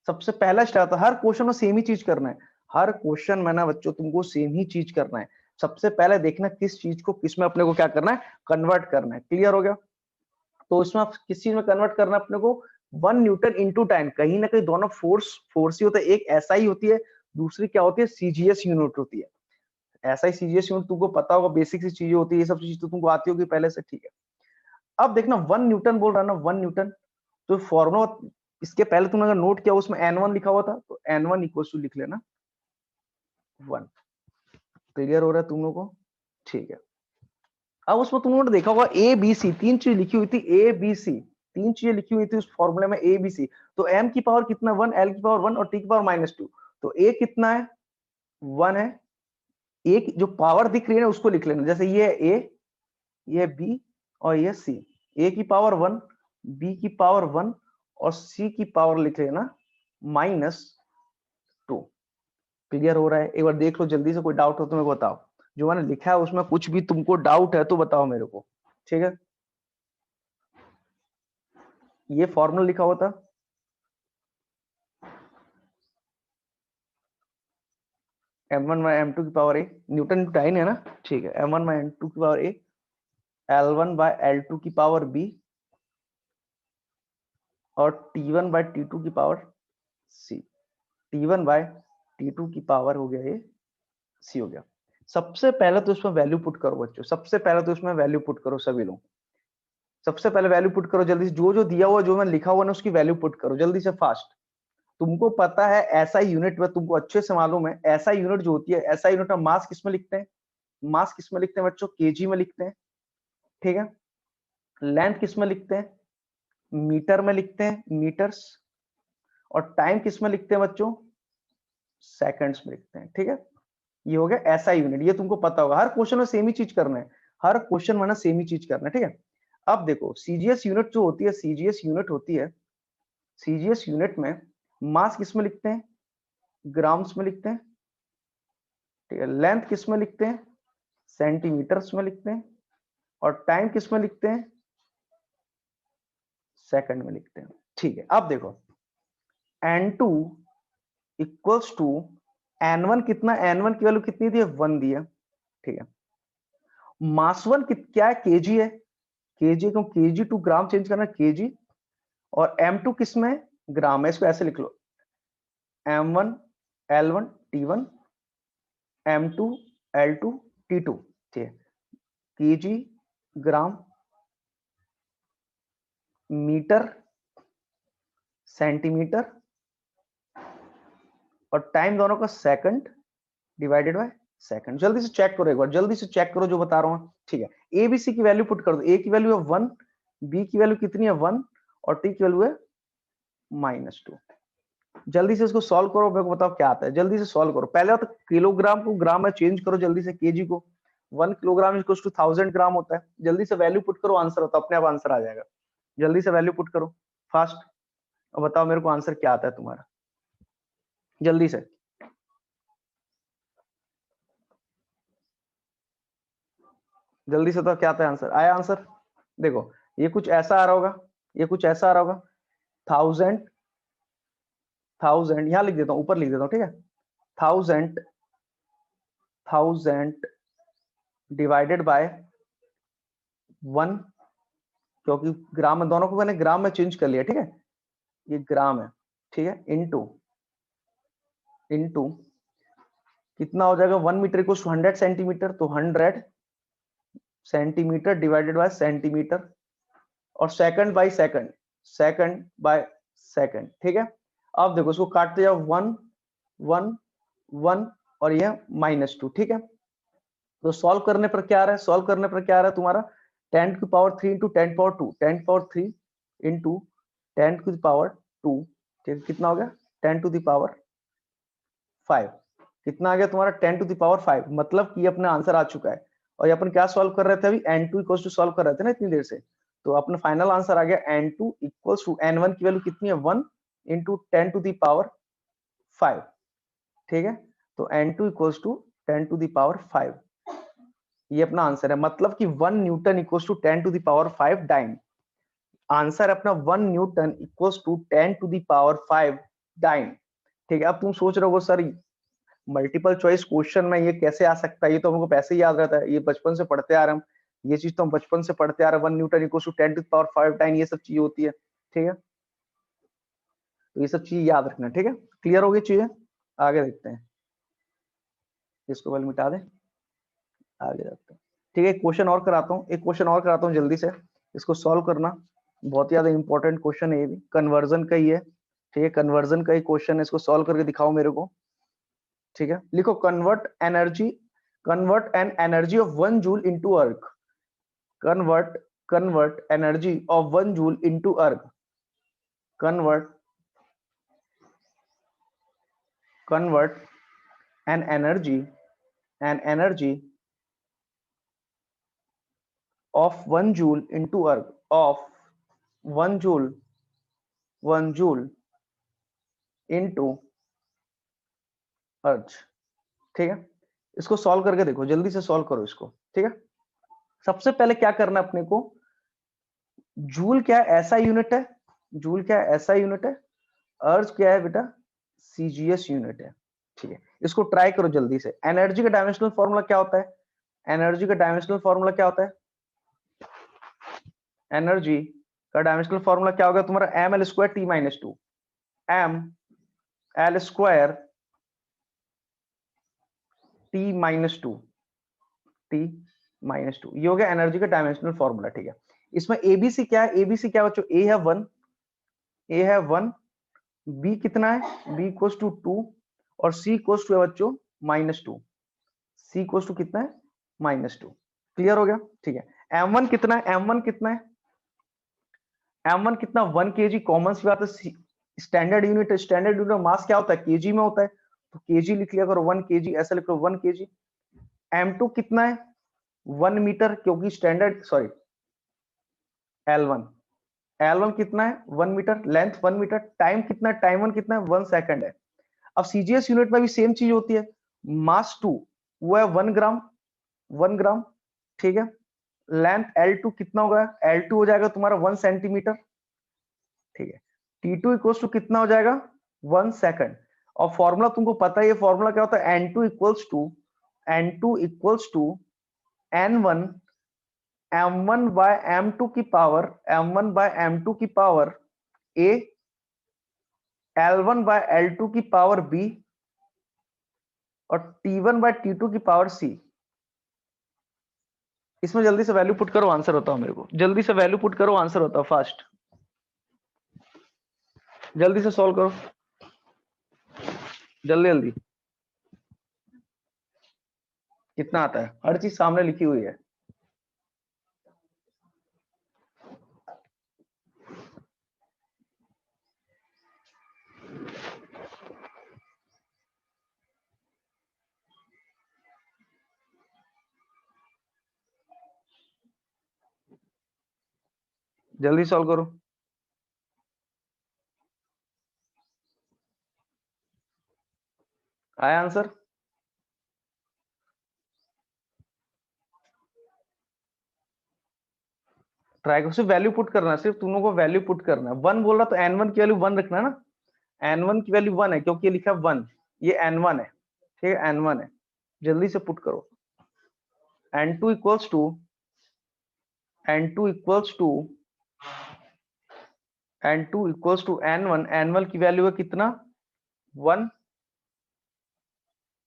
सबसे पहला स्टेप था, हर क्वेश्चन में सेम ही चीज करना है। हर क्वेश्चन में ना बच्चों तुमको सेम ही चीज करना है। सबसे पहले देखना किस चीज को किस में अपने को क्या करना है, कन्वर्ट करना है। क्लियर हो गया? तो इसमें किस चीज में कन्वर्ट करना है अपने को? 1 न्यूटन इंटू टाइम। कहीं ना कहीं दोनों फोर्स ही होता है, एक एसआई होती है, दूसरी क्या होती है, सीजीएस यूनिट होती है। एसआई सीजीएस यूनिट तुमको पता होगा, बेसिक सी चीजें होती है, ये सब चीज तो तुमको आती होगी पहले से, ठीक है। अब देखना 1 न्यूटन बोल रहा है ना, 1 न्यूटन, तो फॉर्मूला इसके पहले तुमने अगर नोट किया उसमें n1 लिखा हुआ था, तो n1 इक्वल्स टू लिख लेना 1। क्लियर हो रहा है तुम लोगों को? ठीक है। अब उसमें तुम लोगों ने देखा होगा ए बी सी, तीन चीज लिखी हुई थी, ए बी सी, तीन चीजें लिखी हुई थी उस फॉर्मूले में, ए बी सी। तो m की पावर कितना 1, l की पावर 1 और t की पावर -2। तो a कितना है? 1 है। एक जो पावर दिख रही है ना उसको लिख लेना, जैसे ये है a, ये है b और ये c। a की पावर 1, b की पावर 1 और c की पावर लिख लेना -2। क्लियर हो रहा है? एक बार देख लो जल्दी से, कोई डाउट हो तो मेरे को बताओ। जो मैंने लिखा है उसमें कुछ भी तुमको डाउट है तो बताओ मेरे को, ठीक है। ये फॉर्मूला लिखा हुआ था, m1 बाय m2 की पावर a, न्यूटन टाइन है ना, ठीक है। m1 बाय m2 की power a, l1 bye l2 की पावर b और t1 बाय t2 की power c। t1 bye t2 की पावर हो गया ये c हो गया। सबसे पहले तो इसमें वैल्यू पुट करो बच्चों, सबसे पहले तो इसमें वैल्यू पुट करो सभी लोग। सबसे पहले वैल्यू पुट करो जल्दी से, जो जो दिया हुआ, जो मैंने लिखा हुआ ना उसकी वैल्यू पुट करो जल्दी से, फास्ट। तुमको पता है ऐसा यूनिट में, तुमको अच्छे से मालूम है ऐसा यूनिट जो होती है, ऐसा यूनिट में मास किस में लिखते हैं? मास किस में लिखते हैं बच्चों? केजी में लिखते हैं, ठीक है। लेंथ किस में लिखते हैं? मीटर में लिखते हैं, मीटर्स। और टाइम किस में लिखते हैं बच्चों? सेकंड्स में लिखते हैं, ठीक है। ये हो गया ऐसा यूनिट, ये तुमको पता होगा। हर क्वेश्चन में सेम ही चीज करना है, हर क्वेश्चन में ना सेम ही चीज करना है, ठीक है। अब देखो सीजीएस यूनिट जो होती है, सीजीएस यूनिट होती है, सीजीएस यूनिट में मास किस में लिखते हैं? ग्राम्स में लिखते हैं, ठीक है। लेंथ किस में लिखते हैं? सेंटीमीटर्स में लिखते हैं। और टाइम किस में लिखते हैं? सेकंड में लिखते हैं, ठीक है। अब देखो n2 इक्वल्स टू n1 कितना, n1 की वैल्यू कितनी दी है? 1 दिया, ठीक है। मास 1 क्या है? केजी है, केजी, क्यों केजी टू ग्राम चेंज करना, केजी। और m2 किस में? ग्राम है, इसको ऐसे लिख लो, m1 l1 t1 m2 l2 t2, ठीक है। केजी, ग्राम, मीटर, सेंटीमीटर और टाइम दोनों का सेकंड डिवाइडेड बाय सेकंड। जल्दी से चेक करो, एक बार जल्दी से चेक करो जो बता रहा हूं, ठीक है। ए बी सी की वैल्यू पुट कर दो, ए की वैल्यू है 1, बी की वैल्यू कितनी है 1 और टी की वैल्यू है -2। जल्दी से इसको सॉल्व करो, मेरे को बताओ क्या आता है, जल्दी से सॉल्व करो। पहले तो किलोग्राम को ग्राम में चेंज करो जल्दी से, केजी को 1 किलोग्राम इक्वल्स टू 1000 ग्राम होता है। जल्दी से वैल्यू पुट करो, आंसर होता है, अपने आप आंसर आ जाएगा। जल्दी से वैल्यू पुट करो फास्ट, और बताओ मेरे को आंसर क्या आता है तुम्हारा, जल्दी से। जल्दी से तो क्या आता है आंसर? आया आंसर? देखो ये कुछ ऐसा आ रहा होगा, ये कुछ ऐसा आ रहा होगा, 1000, 1000 यहां लिख देता हूं, ऊपर लिख देता हूं, ठीक है। 1000, 1000 डिवाइडेड बाय 1, क्योंकि ग्राम में, दोनों को मैंने ग्राम में चेंज कर लिया, ठीक है। ये ग्राम है, ठीक है। इनटू इनटू कितना हो जाएगा? 1 मीटर इक्वल्स टू 100 सेंटीमीटर, तो 100 सेंटीमीटर डिवाइडेड बाय सेंटीमीटर और second by second, second by second, ठीक है। अब देखो इसको काटते जाओ, 1 1 1 और ये -2, ठीक है। तो सॉल्व करने पर क्या आ रहा है, सॉल्व करने पर क्या आ रहा है तुम्हारा 10 की power 3 into 10 power 2, 10 power 3 into 10 की पावर 2, ठीक है, कितना हो गया 10 टू द पावर 5। कितना आ गया तुम्हारा 10 टू द पावर 5, मतलब कि ये अपना आंसर आ चुका है। और ये अपन क्या सॉल्व कर रहे थे अभी, n2 इक्वल्स टू सॉल्व कर रहे थे ना इतनी देर से, तो अपना फाइनल आंसर आ गया n2 इक्वल्स टू n1 की वैल्यू कितनी है 1 इंटू 10 टू द पावर 5, ठीक है। तो n2 equals to 10 to the power 5, ये अपना आंसर है, मतलब कि 1 newton equals to 10 to the power 5 dyne. Answer अपना 1 newton equals to 10 to the power 5 dyne, ठीक है। अब तुम सोच रहे हो सर मल्टीपल चॉइस क्वेश्चन में ये कैसे आ सकता है, ये तो हमको पैसे ही याद रहता है, ये बचपन से पढ़ते आ रहे हैं हम, ये चीज तो हम बचपन से पढ़ते आ रहे हैं, 1 newton equals to 10 to the power 5 dyne, ये सब चीजें होती है, ठीक है। तो ये सब चीज याद रखना, ठीक है। क्लियर हो गई चीजें, आगे देखते हैं, इसको पहले मिटा दें, आगे जाते हैं, ठीक है। क्वेश्चन और कराता हूँ, एक क्वेश्चन और कराता हूँ जल्दी से, इसको सॉल्व करना, बहुत ज्यादा इंपॉर्टेंट क्वेश्चन है ये भी, कन्वर्जन का ही है, ठीक है, कन्वर्जन का ही क्वेश्चन है, इसको सॉल्व करके दिखाओ मेरे को, ठीक है। लिखो convert an energy of 1 joule into erg, convert energy of 1 joule into erg, convert an energy of 1 joule into अर्ग, of 1 joule into अर्ज, ठीक है। इसको सॉल्व करके देखो, जल्दी से सॉल्व करो इसको, ठीक है। सबसे पहले क्या करना है अपने को, जूल क्या है ऐसा यूनिट है, जूल क्या है ऐसा यूनिट है, अर्ज क्या है बेटा सीजीएस यूनिट है, ठीक है। इसको ट्राई करो जल्दी से। एनर्जी का डायमेंशनल फॉर्मूला क्या होता है, एनर्जी का डायमेंशनल फॉर्मूला क्या होता है, एनर्जी का डायमेंशनल फॉर्मूला क्या होगा तुम्हारा, M L square T minus two, M L square T minus two, T minus two, ये हो गया एनर्जी का डायमेंशनल फॉर्मूला, ठीक है। इसमें एबीसी क्या है, एबीसी क्या बच्चों, ए है 1, ए है 1, बी कितना है, बी इक्वल्स टू 2, और सी इक्वल्स टू है बच्चों -2, सी इक्वल्स टू कितना है -2, क्लियर हो गया, ठीक है। m1 कितना है, m1 कितना है, m1 कितना 1 kg, कॉमन सी बात है, स्टैंडर्ड यूनिट ऑफ मास क्या होता है, केजी में होता है, तो केजी लिख लिया करो 1 kg, ऐसा लिख लो 1 kg। m2 कितना है 1 मीटर, क्योंकि स्टैंडर्ड सॉरी L1, L1 कितना है 1 मीटर, लेंथ 1 मीटर, टाइम कितना है, टाइम 1 कितना है 1 सेकंड है। अब सीजीएस यूनिट में भी सेम चीज होती है, मास 2 वो है 1 ग्राम, 1 ग्राम, ठीक है। लेंथ L2 कितना होगा, L2 हो जाएगा तुम्हारा 1 सेंटीमीटर, ठीक है। T2 इक्वल्स टू कितना हो जाएगा 1 सेकंड, और फॉर्मूला तुमको पता है, ये फॉर्मूला क्या होता है, N2 equals to N1 M1 bye M2 की पावर, M1 बाय M2 की power A, L1 bye L2 की पावर B, और T1 बाय T2 की पावर C। इसमें जल्दी से वैल्यू पुट करो, आंसर बताओ मेरे को, जल्दी से वैल्यू पुट करो, आंसर बताओ फास्ट, जल्दी से सॉल्व करो, जल्दी जल्दी। कितना आता है, हर चीज सामने लिखी हुई है। जल्दी सॉल्व करो, आया आंसर, ट्राई करो, सिर्फ वैल्यू पुट करना है, सिर्फ तुम लोगों को वैल्यू पुट करना है। 1 बोल रहा तो N1 की वैल्यू 1 रखना ना, N1 की वैल्यू 1 है क्योंकि ये लिखा है 1, ये N1 है, ठीक है, N1 है, जल्दी से पुट करो। N2 equals to N2 equals to N2 equals to N1, N1 की वैल्यू है कितना 1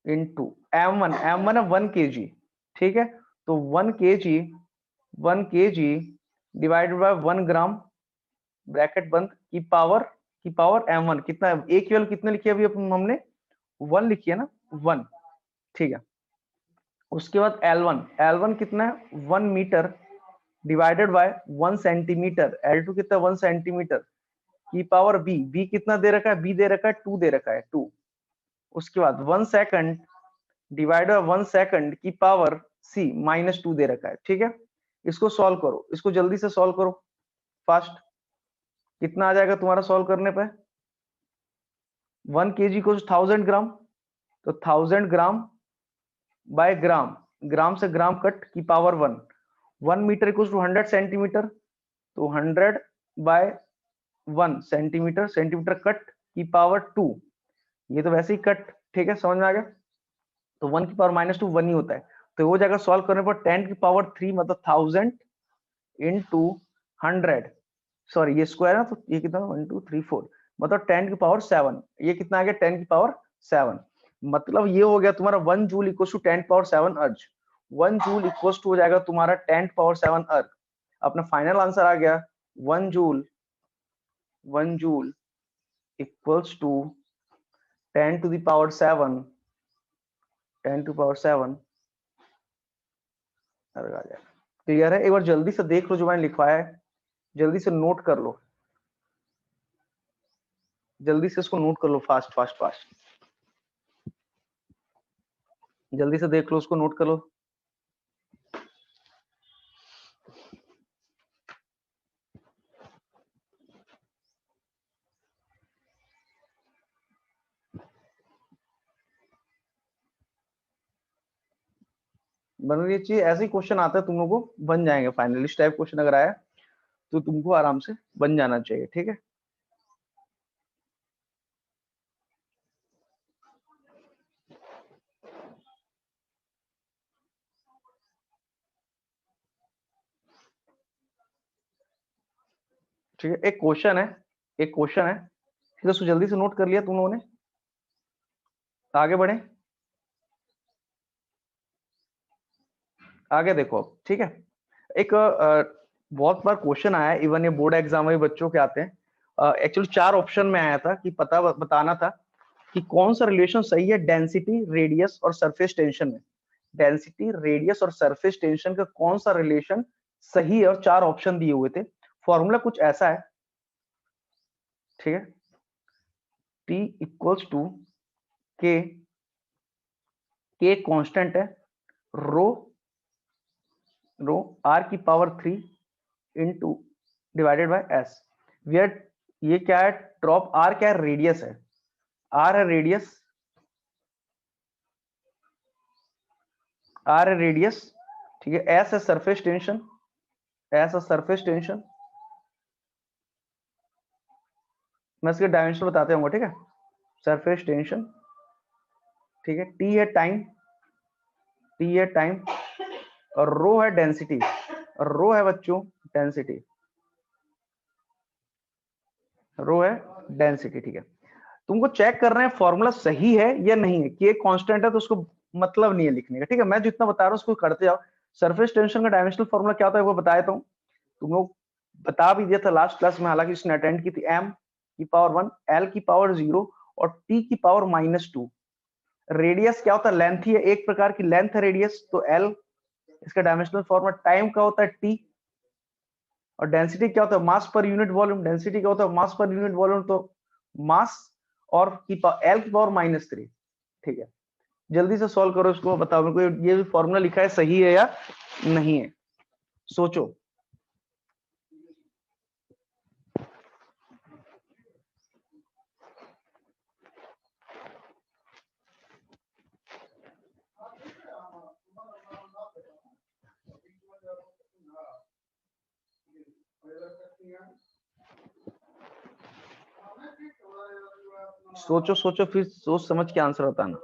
इंटू M1, M1 है 1 kg, ठीक है। तो 1 kg divided by 1 gram, bracket बंद, की पावर M1 कितना है, एक की वैल्यू कितने लिखी है अभी हमने 1 लिखी है ना 1, ठीक है। उसके बाद L1 कितना है 1 metre divided by 1 centimetre, L2 कितना 1 सेंटीमीटर की पावर b कितना दे रखा है, b दे रखा है 2 दे रखा है 2। उसके बाद 1 सेकंड डिवाइड बाय 1 सेकंड की पावर c -2 दे रखा है। ठीक है, इसको सॉल्व करो, इसको जल्दी से सॉल्व करो फास्ट। कितना आ जाएगा तुम्हारा सॉल्व करने पे, 1 kg को 1000 ग्राम, तो 1000 ग्राम बाय ग्राम, ग्राम से ग्राम कट की power 1, 1 metre equals to 100 centimetre, तो 100 बाय 1 सेंटीमीटर, सेंटीमीटर कट की पावर 2, ये तो वैसे ही कट। ठीक है, समझ में आ गया। तो 1 की पावर -2 1 ही होता है, तो हो जाएगा सॉल्व करने पर 10 की पावर 3 मतलब 1000 इंटू 100, सॉरी ये स्क्वायर है तो ये कितना 1 2 3 4 मतलब 10 की पावर 7, ये कितना आ गया 10 की पावर 7। मतलब ये हो गया तुम्हारा 1 जूल इक्वल्स टू 10 पावर 7 अर्ज, 1 जूल इक्वल्स टू हो जाएगा तुम्हारा 10 पावर 7 अर्ज। अपना फाइनल आंसर आ गया 1 joule, 1 joule equals to 10 to the power 7, 10 to power 7 erg आ जाएगा। क्लियर है, एक बार जल्दी से देख लो जो मैंने लिखवाया है, जल्दी से नोट कर लो, जल्दी से इसको नोट कर लो, फास्ट फास्ट फास्ट, जल्दी से देख लो, उसको नोट कर लो। बन रही चाहिए, ऐसे ही क्वेश्चन आता है तुम लोगों को बन जाएंगे फाइनलिस्ट टाइप क्वेश्चन अगर आया तो तुमको आराम से बन जाना चाहिए। ठीक है, ठीक है, एक क्वेश्चन है, एक क्वेश्चन है, ठीक है, उसको जल्दी से नोट कर लिया तुम लोगों ने, आगे बढ़े, आगे देखो। ठीक है, एक बहुत बार क्वेश्चन आया है, इवन ये बोर्ड एग्जाम में बच्चों के आते हैं। एक्चुअली 4 ऑप्शन में आया था कि बताना था कि कौन सा रिलेशन सही है डेंसिटी, रेडियस और सरफेस टेंशन में। डेंसिटी, रेडियस और सरफेस टेंशन का कौन सा रिलेशन सही है, और 4 ऑप्शन दिए हुए थे। फॉर्मूला कुछ ऐसा है, ठीक है, T equals to K, constant है, रो रो r की power 3 into divided by s, where ये क्या है, ड्रॉप r क्या है, रेडियस है, r है रेडियस, r है रेडियस, ठीक है, s है सरफेस टेंशन, s है सरफेस टेंशन, मैं इसके डायमेंशन बताते हूँ, ठीक है, सरफेस टेंशन, ठीक है, t है टाइम, t है टाइम, और रो है डेंसिटी, और रो है बच्चों डेंसिटी, रो है डेंसिटी। ठीक है, तुमको चेक करना है फॉर्मूला सही है या नहीं है, कि एक कांस्टेंट है तो उसको मतलब नहीं है लिखने का। ठीक है, मैं जितना बता रहा हूँ उसको करते जाओ। सरफेस टेंशन का डायमेंशनल फॉर्मूला क्या होता है वो बताया था, तुम लोग बता भी दिया था लास्ट क्लास में, हालांकि इसने अटेंड की थी, m की पावर 1, l की पावर 0 और t की पावर -2। रेडियस क्या होता है, लेंथ ही है, एक प्रकार की लेंथ है रेडियस, तो l, इसका डायमेंशनल फॉर्मूला। टाइम का होता है t, और डेंसिटी क्या होता है, मास पर यूनिट वॉल्यूम, डेंसिटी क्या होता है, मास पर यूनिट वॉल्यूम, तो मास और एल की पावर -3। ठीक है, जल्दी से सॉल्व करो इसको, बताओ मेरे को ये फॉर्मूला लिखा है सही है या नहीं है, सोचो। सोचो सोचो, फिर सोच समझ के आंसर बताना।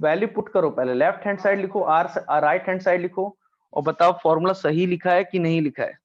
वैल्यू पुट करो, पहले लेफ्ट हैंड साइड लिखो, आर राइट हैंड साइड लिखो, और बताओ फॉर्मूला सही लिखा है कि नहीं लिखा है।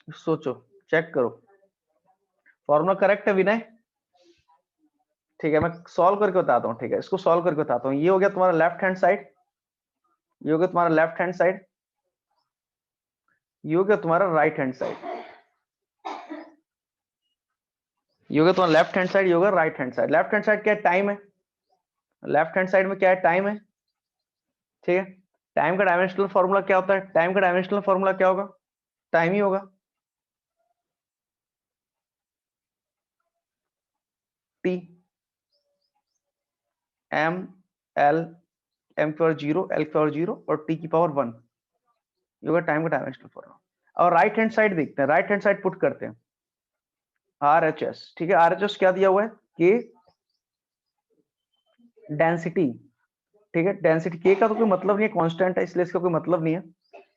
सोचो, चेक करो, फॉर्मूला करेक्ट है विनय? ठीक है, मैं सॉल्व करके बताता हूँ। ठीक है, इसको सॉल्व करके बताता हूँ। ये हो गया तुम्हारा लेफ्ट हैंड साइड, ये हो गया तुम्हारा लेफ्ट हैंड साइड, ये हो गया तुम्हारा राइट हैंड साइड, ये हो गया तुम्हारा लेफ्ट हैंड साइड, ये होगा right hand side. Left hand side क्या है? टाइम है। लेफ्ट हैंड साइड में क्या है? टाइम है। ठीक है, टाइम का डायमेंशनल फॉर्मूला क्या होता है? टाइम का डायमेंशनल फॉर्मूला क्या होगा? टाइम ही होगा, टी, एम, एल, एम की पावर 0, एल की पावर 0 और टी की पावर 1, ये होगा टाइम का डायमेंशनल फॉर्मूला। और राइट हैंड साइड देखते हैं, राइट हैंड साइड पुट करते हैं आर एच एस। ठीक है, आर एच एस क्या दिया हुआ है? के डेंसिटी। ठीक है, डेंसिटी के का तो कोई मतलब नहीं है, कांस्टेंट है इसलिए इसका कोई मतलब नहीं है।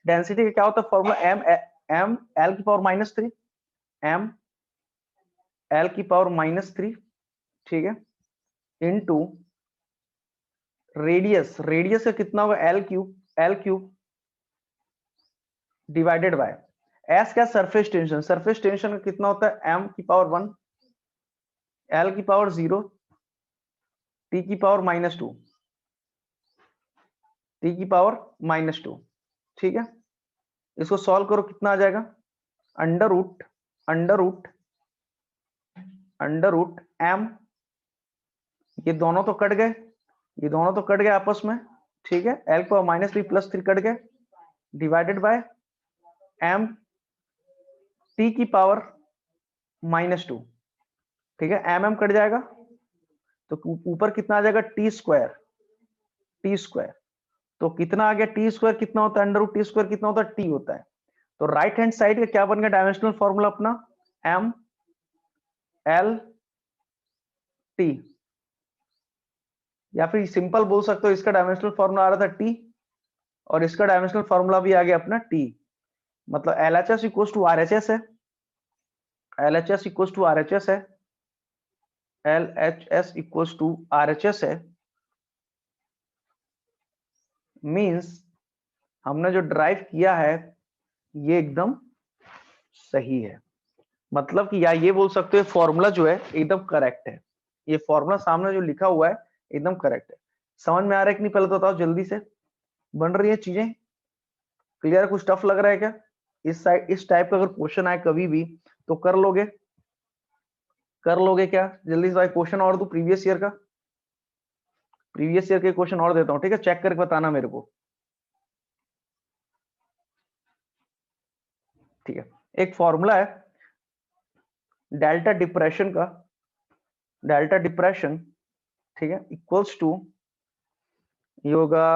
डेंसिटी का क्या होता है फॉर्मूला? एम, एम एल की पावर -3, एम एल की पावर -3, ठीक है, इनटू रेडियस। रेडियस का कितना होगा? L cube, L cube divided by S क्या? Surface tension. सरफेस टेंशन का कितना होता है? एम की पावर 1, एल की पावर 0, टी की पावर -2, टी की पावर -2। ठीक है, इसको सॉल्व करो, कितना आ जाएगा? Under root, under root, under root M, ये दोनों तो कट गए, ये दोनों तो कट गए आपस में। ठीक है, एल की पावर -3 + 3 कट गए, डिवाइडेड बाय एम टी की पावर -2। ठीक है, एम एम कट जाएगा तो ऊपर कितना आ जाएगा? T square, T square. तो कितना आ गया? टी स्क्वायर कितना होता है? अंडर रूट टी स्क्वायर कितना होता है? टी होता है। तो राइट हैंड साइड का क्या बन गया डायमेंशनल फॉर्मूला अपना? एम एल टी, या फिर सिंपल बोल सकते हो इसका डायमेंशनल फॉर्मूला आ रहा था टी, और इसका डायमेंशनल फॉर्मूला भी आ गया अपना टी। मतलब L H S equal to R H S है, L H S equal to R H S है, L H S equal to R H S है। मीन्स हमने जो ड्राइव किया है ये एकदम सही है। मतलब कि या ये बोल सकते हो फॉर्मूला जो है एकदम करेक्ट है, ये फॉर्मूला सामने जो लिखा हुआ है एकदम करेक्ट है। समझ में आ रहा है कि नहीं? पहले तो बताओ जल्दी से, बन रही है चीजें? क्लियर? कुछ टफ लग रहा है क्या? इस साइड इस टाइप का अगर क्वेश्चन आए कभी भी तो कर लोगे? कर लोगे क्या? जल्दी से भाई क्वेश्चन और दो प्रीवियस ईयर का, प्रीवियस ईयर के क्वेश्चन और देता हूँ। ठीक है, चेक करके बताना मेरे को। ठीक है, एक फॉर्मूला है डेल्टा डिप्रेशन का, डेल्टा डिप्रेशन, ठीक है, इक्वल्स टू योगा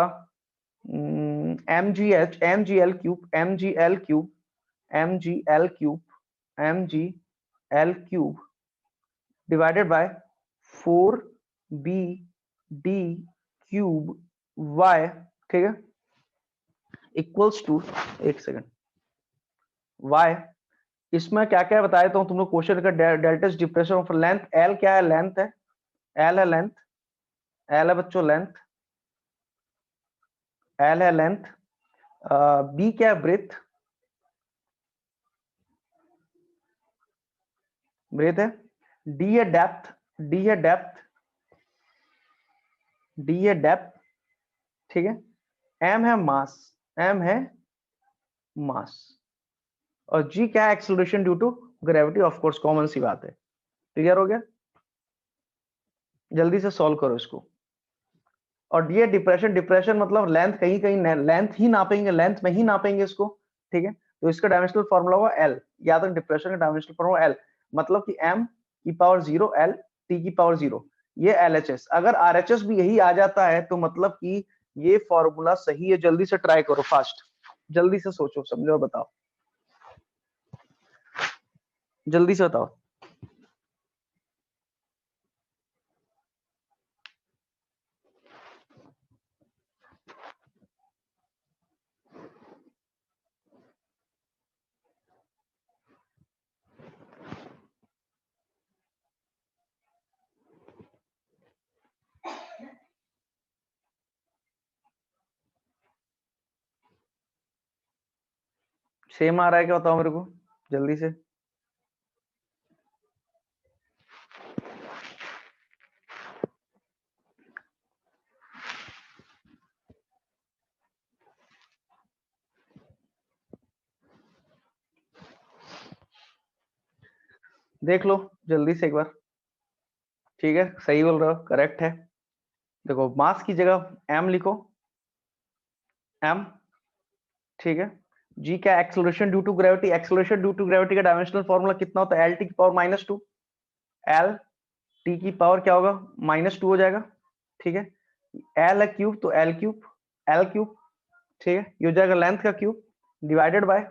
M G H, M G L cube, M G L cube, M G L cube, M G L cube divided by 4 B D cube Y. ठीक है, इक्वल्स टू, एक सेकंड, वाई। इसमें क्या क्या बताया तो तुम लोग क्वेश्चन का delta depression of length. L क्या है? लेंथ है, एल है लेंथ, एल है बच्चों लेंथ, एल है लेंथ। बी क्या है? ब्रेथ, ब्रेथ है। डी है डेप्थ, डी है डेप्थ, डी है डेप्थ। ठीक है, एम है मास, एम है मास, और जी क्या है? Acceleration due to gravity. Of course common सी बात है। क्लियर हो गया? जल्दी से सॉल्व करो इसको। और डी है डिप्रेशन, डिप्रेशन मतलब लेंथ, कहीं कहीं लेंथ ही नापेंगे, लेंथ में ही नापेंगे इसको। ठीक है, तो इसका डायमेंशनल फॉर्मूला हुआ एल, याद रख डिप्रेशन का डायमेंशनल फॉर्मूला एल, मतलब कि एम की पावर 0 एल टी की पावर 0, ये एल एच एस। अगर आर एच एस भी यही आ जाता है तो मतलब कि ये फॉर्मूला सही है। जल्दी से ट्राई करो, फास्ट, जल्दी से सोचो समझो और बताओ, जल्दी से बताओ। सेम आ रहा है क्या? बताओ मेरे को जल्दी से। देख लो जल्दी से एक बार। ठीक है, सही बोल रहे हो, करेक्ट है। देखो मास की जगह m लिखो, m। ठीक है, g क्या, acceleration due to gravity. Acceleration due to gravity का डायमेंशनल फॉर्मूला कितना होता है, lt की पावर -2। l t की पावर क्या होगा, -2 हो जाएगा। ठीक है, l है क्यूब तो l क्यूब, l क्यूब। ठीक है, ये हो जाएगा लेंथ का क्यूब डिवाइडेड बाय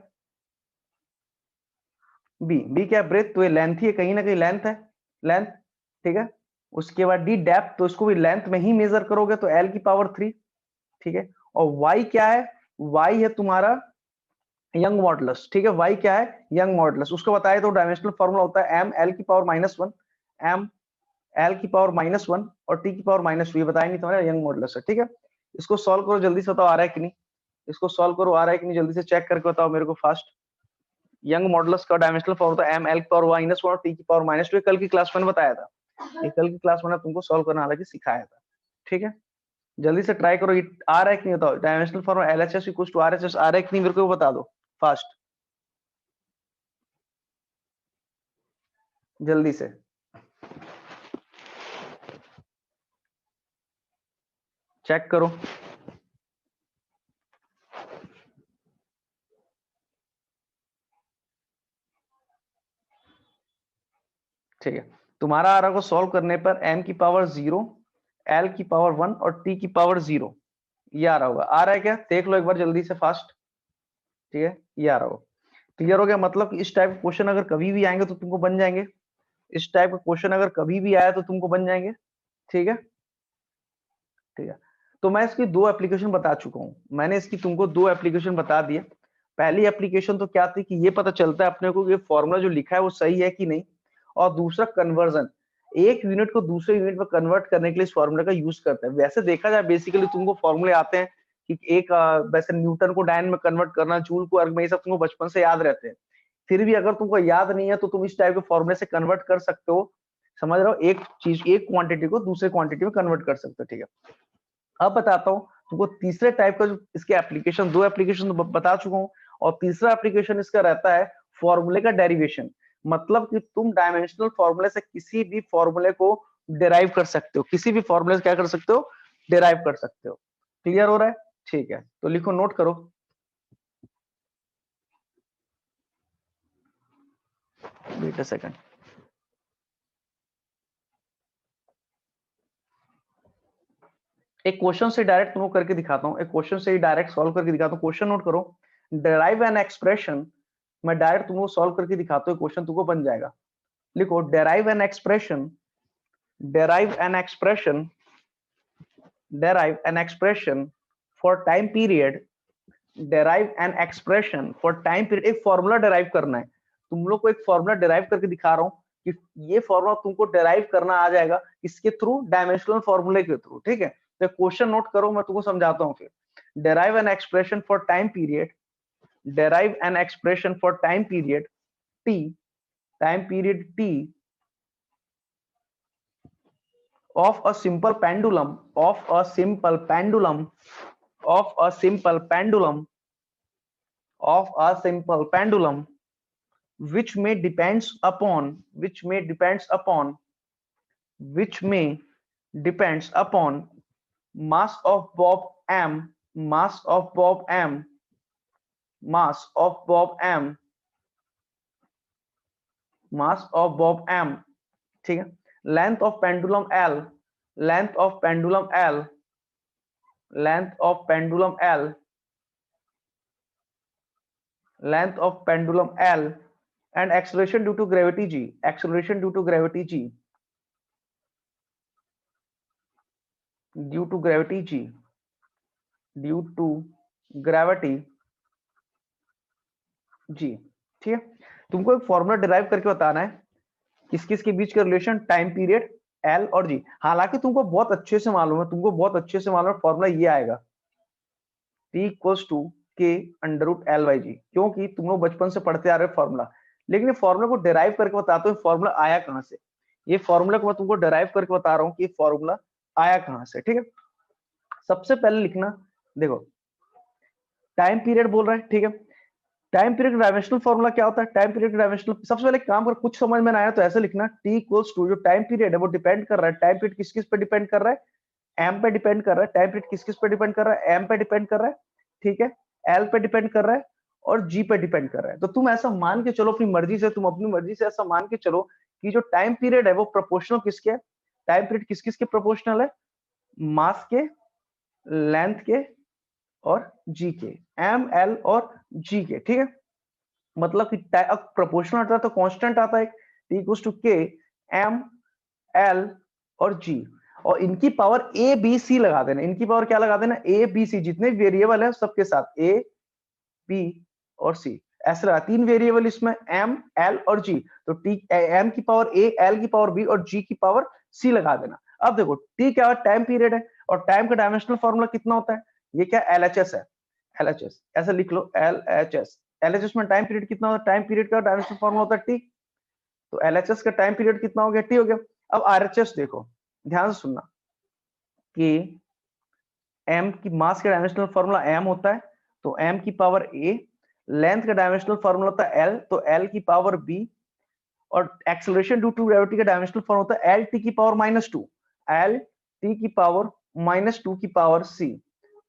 b क्या, ब्रेथ, तो ये लेंथ ही है, कहीं ना कहीं लेंथ है, लेंथ। ठीक है, उसके बाद d डेप्थ, तो इसको भी लेंथ में ही मेजर करोगे तो l की पावर 3। ठीक है, और y क्या है, y है तुम्हारा यंग मॉडुलस। ठीक है, y क्या है, यंग मॉडुलस। उसको बताया तो डायमेंशनल फॉर्मूला होता है m l की पावर -1, m l की पावर -1 और t की पावर -2। ये बताया नहीं तुम्हारा यंग मॉडुलस है। ठीक है, इसको सॉल्व करो जल्दी से, बताओ आ रहा है कि नहीं। इसको सॉल्व करो, आ रहा है कि नहीं, जल्दी से चेक करके बताओ मेरे को फास्ट। यंग मॉडुलस का डायमेंशनल फॉर्मूला होता है m l की पावर -1 और t की पावर -2। कल की क्लास में बताया था, ये कल की क्लास में तुमको सॉल्व करना हालांकि सिखाया था। ठीक है, जल्दी से ट्राई करो, ये आ रहा है कि नहीं बताओ। डायमेंशनल फॉर्मूला LHS = RHS आ रहा है कि नहीं, मेरे को बता दो फास्ट, जल्दी से। चेक करो। ठीक है, तुम्हारा आ रहा होगा सॉल्व करने पर m की पावर 0, l की पावर 1 और t की पावर 0। ये आ रहा होगा, आ रहा है क्या, देख लो एक बार जल्दी से फास्ट। ठीक है, ये आ रहा होगा। क्लियर हो गया, मतलब इस टाइप के क्वेश्चन अगर कभी भी आएंगे तो तुमको बन जाएंगे। इस टाइप का क्वेश्चन अगर कभी भी आया तो तुमको बन जाएंगे। ठीक है, ठीक है। तो मैं इसकी दो एप्लीकेशन बता चुका हूँ, मैंने इसकी तुमको दो एप्लीकेशन बता दिए। पहली एप्लीकेशन तो क्या थी कि ये पता चलता है अपने को कि फॉर्मूला जो लिखा है वो सही है कि नहीं। और दूसरा कन्वर्जन, एक यूनिट को दूसरे यूनिट में कन्वर्ट करने के लिए इस फॉर्मूले का यूज करते हैं। वैसे देखा जाए बेसिकली तुमको फॉर्मूले आते हैं कि एक वैसे न्यूटन को डायन में कन्वर्ट करना, जूल को अर्ग में, ये सब तुमको बचपन से याद रहते हैं। फिर भी अगर तुमको याद नहीं है तो तुम इस टाइप के फॉर्मूले से कन्वर्ट कर सकते हो। समझ रहे हो, एक चीज, एक क्वांटिटी को दूसरे क्वांटिटी में कन्वर्ट कर सकते हो। ठीक है, अब बताता हूँ तुमको तीसरे टाइप का जो इसके एप्लीकेशन, दो एप्लीकेशन तो बता चुका हूँ। और तीसरा एप्लीकेशन इसका रहता है फॉर्मूले का डेरिवेशन। मतलब कि तुम डायमेंशनल फॉर्मूले से किसी भी फॉर्मूले को डिराइव कर सकते हो, किसी भी फॉर्मूले से क्या कर सकते हो, डिराइव कर सकते हो। क्लियर हो रहा है, ठीक है, तो लिखो, नोट करो। Wait a second. एक क्वेश्चन से डायरेक्ट तुमको करके दिखाता हूँ, एक क्वेश्चन से ही डायरेक्ट सॉल्व करके दिखाता हूँ। क्वेश्चन नोट करो, डेराइव एन एक्सप्रेशन। मैं डायरेक्ट तुमको सॉल्व करके दिखाता हूँ, क्वेश्चन तुमको बन जाएगा। लिखो, derive an expression, derive an expression, derive an expression for time period, derive an expression for time period। एक फॉर्मूला डिराइव करना है तुम लोग को, एक फॉर्मूला डिराइव करके दिखा रहा हूँ कि ये फॉर्मूला तुमको डिराइव करना आ जाएगा इसके थ्रू, डायमेंशनल फॉर्मूले के थ्रू। ठीक है, तो क्वेश्चन नोट करो, मैं तुमको समझाता हूँ फिर। derive an expression for time period, derive an expression for time period t, time period t of a simple pendulum, of a simple pendulum, of a simple pendulum, of a simple pendulum, which may depends upon, which may depends upon, which may depends upon mass of Bob m, mass of Bob m, mass of Bob m, mass of Bob m। ठीक है, length of pendulum l, length of pendulum l, length of pendulum l, length of pendulum L, and acceleration due to gravity g, acceleration due to gravity g, due to gravity g, due to gravity g। ठीक है, तुमको एक फॉर्मूला डिराइव करके बताना है किस किस के बीच का रिलेशन, टाइम पीरियड L और G। हालांकि तुमको बहुत अच्छे से मालूम है, तुमको बहुत अच्छे से मालूम है फॉर्मूला ये आएगा, T = K √L/G, क्योंकि तुम लोग बचपन से पढ़ते आ रहे हो फॉर्मूला। लेकिन ये फॉर्मूला को डिराइव करके बताता हूँ फॉर्मूला आया कहाँ से। ये फॉर्मूला को मैं तुमको डिराइव करके बता रहा हूँ कि फॉर्मूला आया कहाँ से, ठीक है। सबसे पहले लिखना, देखो टाइम पीरियड बोल रहा है, ठीक है। टाइम पीरियड डायमेंशनल फॉर्मूला क्या होता है, टाइम पीरियड डायमेंशनल, सबसे पहले काम कर, कुछ समझ में ना आया तो ऐसे लिखना, टी इक्वल्स टू, जो टाइम पीरियड है वो डिपेंड कर रहा है, टाइम पीरियड किस किस पे डिपेंड कर रहा है, एम पे डिपेंड कर रहा है, टाइम पीरियड किस किस पे डिपेंड कर रहा है, एम पे डिपेंड कर रहा है, ठीक है, एल पे डिपेंड कर रहा है और जी पे डिपेंड कर रहा है। तो तुम ऐसा मान के चलो अपनी मर्जी से, तुम अपनी मर्जी से ऐसा मान के चलो कि जो टाइम पीरियड है वो प्रोपोर्शनल किसके है, टाइम पीरियड किस किस के प्रोपोर्शनल है, मास के, लेंथ के और जी के, एम एल और जी के, ठीक है। मतलब कि प्रोपोर्शनल आता है तो कांस्टेंट आता है टी इक्वल्स टू के एम एल और जी, और इनकी पावर ए बी सी लगा देना, इनकी पावर क्या लगा देना, ए बी सी, जितने वेरिएबल है सबके साथ ए बी और सी, ऐसे लगा, तीन वेरिएबल इसमें एम एल और जी, तो टी एम की पावर ए, एल की पावर बी और जी की पावर सी लगा देना। अब देखो टी क्या है, टाइम पीरियड है, और टाइम का डायमेंशनल फॉर्मूला कितना होता है, ये क्या एलएचएस है, एलएचएस ऐसे लिख लो, एलएचएस, एलएचएस में टाइम पीरियड कितना होता है, टाइम पीरियड का डायमेंशनल फॉर्मूला होता है टी, तो एलएचएस का टाइम पीरियड कितना हो गया, टी हो गया। अब आरएचएस देखो, ध्यान से सुनना कि एम की मास का डायमेंशनल फॉर्मूला एम होता है, तो एम की पावर ए, लेंथ का डायमेंशनल फॉर्मूला होता है एल, तो एल की पावर बी, और एक्सेलरेशन ड्यू टू ग्रेविटी का डायमेंशनल फॉर्मूला होता है एल टी की पावर -2, एल टी की पावर -2 की पावर सी,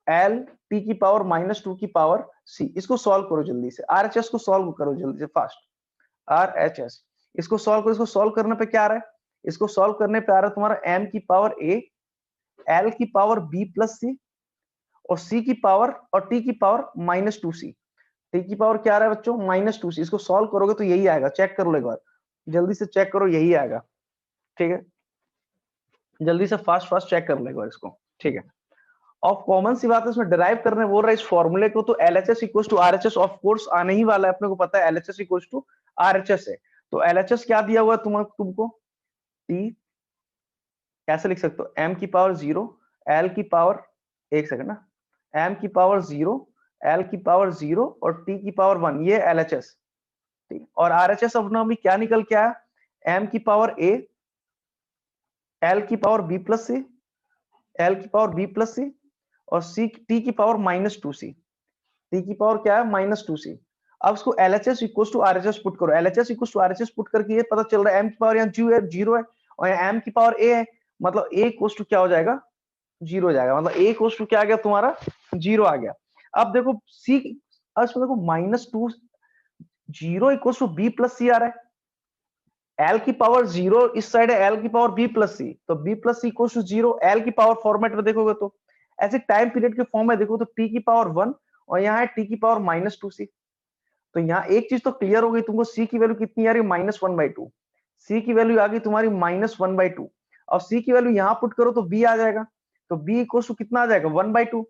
एल टी की पावर -2 की पावर सी। इसको सॉल्व करो जल्दी से, आरएचएस को सॉल्व करो जल्दी से फास्ट, आरएचएस इसको सॉल्व करो। इसको सॉल्व करने पे क्या आ रहा है, इसको सॉल्व करने पे आ रहा है तुम्हारा एम की पावर ए, एल की पावर बी प्लस सी, और सी की पावर और टी की पावर -2c, टी की पावर क्या आ रहा है बच्चों, -2c। इसको सॉल्व करोगे तो यही आएगा, चेक कर लो एक बार, जल्दी से चेक करो, यही आएगा, ठीक है। जल्दी से फास्ट फास्ट चेक कर लो एक बार इसको, ठीक है। और कॉमन सी बात है इसमें डिराइव करने बोल रहा है इस फॉर्मूले को, तो LHS equals to RHS of course आने ही वाला है, अपने को पता है एलएचएस इक्वल्स टू आरएचएस है। तो एलएचएस क्या दिया हुआ है तुमको, टी कैसे लिख सकते हो, एम की पावर 0, एल की पावर, एक सेकंड ना, एम की पावर 0, एल की पावर 0 और टी की पावर 1, ये एलएचएस, ठीक। और आरएचएस अपना भी क्या निकल के आया, एम की पावर ए, एल की power B plus C, L की पावर बी प्लस सी, और सी टी की पावर -2c, टी की पावर क्या है -2c। अब इसको LHS equals to RHS put करो, LHS equals to RHS put करके ये पता चल रहा है एम की पावर यहाँ 0 है और यहाँ एम की पावर ए है, मतलब ए इक्वल्स टू क्या हो जाएगा, 0 हो जाएगा, मतलब ए इक्वल्स टू क्या आ गया तुम्हारा, 0 आ गया। अब देखो सी, अब इसमें देखो -2, 0 इक्वल्स टू बी प्लस सी आ रहा है, एल की पावर 0 इस साइड है, एल की पावर बी प्लस सी, तो B plus C equals to 0, L की पावर फॉर्मेट में देखोगे तो ऐसे टाइम पीरियड के फॉर्म में देखो तो टी की पावर 1 और यहाँ है टी की पावर -2c। तो यहाँ एक चीज तो क्लियर हो गई तुमको, सी की वैल्यू कितनी आ रही है, -1/2, सी की वैल्यू आ गई तुम्हारी -1/2, और सी की वैल्यू यहाँ पुट करो तो बी आ जाएगा, तो बी इक्वल्स टू कितना आ जाएगा, 1/2,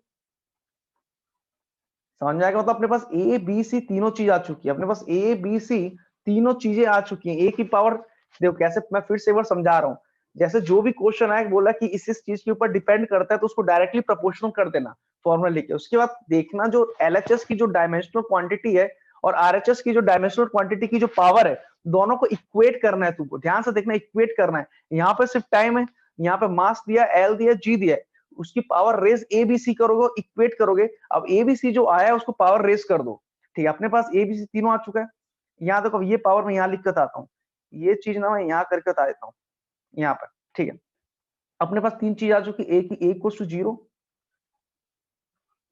समझ में आएगा। मतलब अपने पास ए बी सी तीनों चीज आ चुकी है, अपने पास ए बी सी तीनों चीजें आ चुकी हैं, ए की पावर, देखो कैसे, मैं फिर से एक बार समझा रहा हूँ, जैसे जो भी क्वेश्चन आया बोला कि इस चीज के ऊपर डिपेंड करता है तो उसको डायरेक्टली प्रोपोर्शनल कर देना फॉर्मूला लेके, उसके बाद देखना जो एलएचएस की जो डायमेंशनल क्वांटिटी है और आरएचएस की जो डायमेंशनल क्वांटिटी की जो पावर है, दोनों को इक्वेट करना है तुमको, ध्यान से देखना, इक्वेट करना है। यहाँ पे सिर्फ टाइम है, यहाँ पे मास दिया, एल दिया, जी दिया, उसकी power raise A B C करोगे, इक्वेट करोगे, अब ए बी सी जो आया है उसको पावर रेज कर दो, ठीक है। अपने पास ए बी सी तीनों आ चुका है, यहाँ देखो ये पावर मैं यहाँ लिख कर आता हूँ, ये चीज ना मैं यहाँ करके बता देता हूँ यहाँ पर, ठीक है। अपने पास तीन चीज आ चुकी, ए की A equals to 0,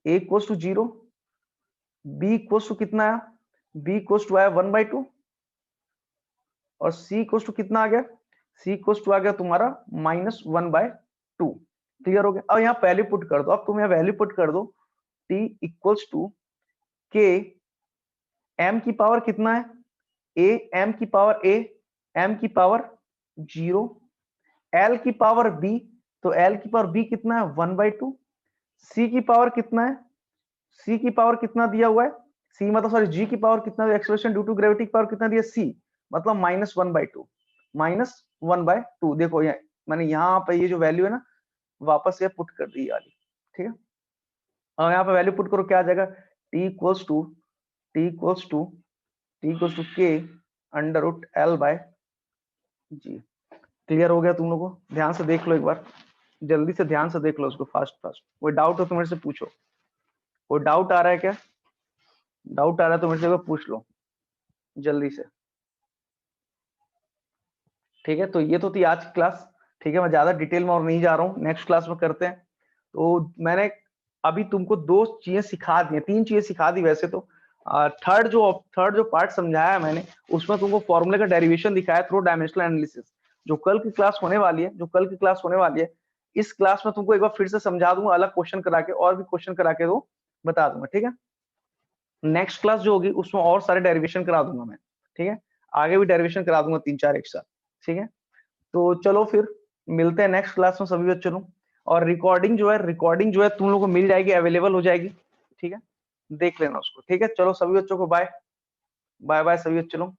A equals to 0, B equals to कितना है, बी इक्वल्स टू आया 1/2, और सी इक्वल्स टू कितना आ गया, सी इक्वल्स टू आ गया तुम्हारा -1/2, क्लियर हो गया। अब यहाँ वैल्यू पुट कर दो, अब तुम यहाँ वैल्यू पुट कर दो, टी इक्वल्स टू के, एम की पावर कितना है, ए, एम की पावर ए, एम की पावर 0, एल की पावर बी, तो एल की पावर बी कितना है 1/2, सी की पावर कितना है, सी की पावर कितना दिया हुआ है, सी मतलब सॉरी जी की पावर कितना, एक्सेलरेशन ड्यू टू ग्रेविटी की पावर कितना दिया, सी मतलब -1/2, -1/2, देखो ये मैंने यहाँ पे ये जो वैल्यू है ना वापस से पुट कर दी वाली, ठीक है। और यहाँ पे वैल्यू पुट करो क्या आ जाएगा, T equals to T equals to T equals to K under root L by G. Clear हो गया तुम लोगों को? ध्यान से देख लो एक बार, जल्दी से ध्यान से देख लो उसको, फास्ट फास्ट। कोई डाउट हो तो मेरे से पूछो, कोई डाउट आ रहा है क्या? डाउट आ रहा है तो मेरे से पूछ लो जल्दी से। ठीक है, तो ये तो थी आज की क्लास। ठीक है, मैं ज्यादा डिटेल में और नहीं जा रहा हूँ, नेक्स्ट क्लास में करते हैं। तो मैंने अभी तुमको 2 चीजें सिखा दी, 3 चीजें सिखा दी वैसे तो। थर्ड जो पार्ट समझाया मैंने, उसमें तुमको फॉर्मूले का डेरिवेशन दिखाया थ्रू डायमेंशनल एनालिसिस। जो कल की क्लास होने वाली है, इस क्लास में तुमको एक बार फिर से समझा दूंगा, अलग क्वेश्चन करा के, और भी क्वेश्चन करा के तो बता दूंगा। ठीक है, नेक्स्ट क्लास जो होगी उसमें और सारे डेरिवेशन करा दूंगा मैं। ठीक है, आगे भी डेरिवेशन करा दूंगा 3-4 एक साथ। ठीक है, तो चलो फिर मिलते हैं नेक्स्ट क्लास में सभी बच्चों। और रिकॉर्डिंग जो है तुम लोगों को मिल जाएगी, अवेलेबल हो जाएगी। ठीक है, देख लेना उसको। ठीक है, चलो सभी बच्चों को बाय बाय बाय सभी बच्चों।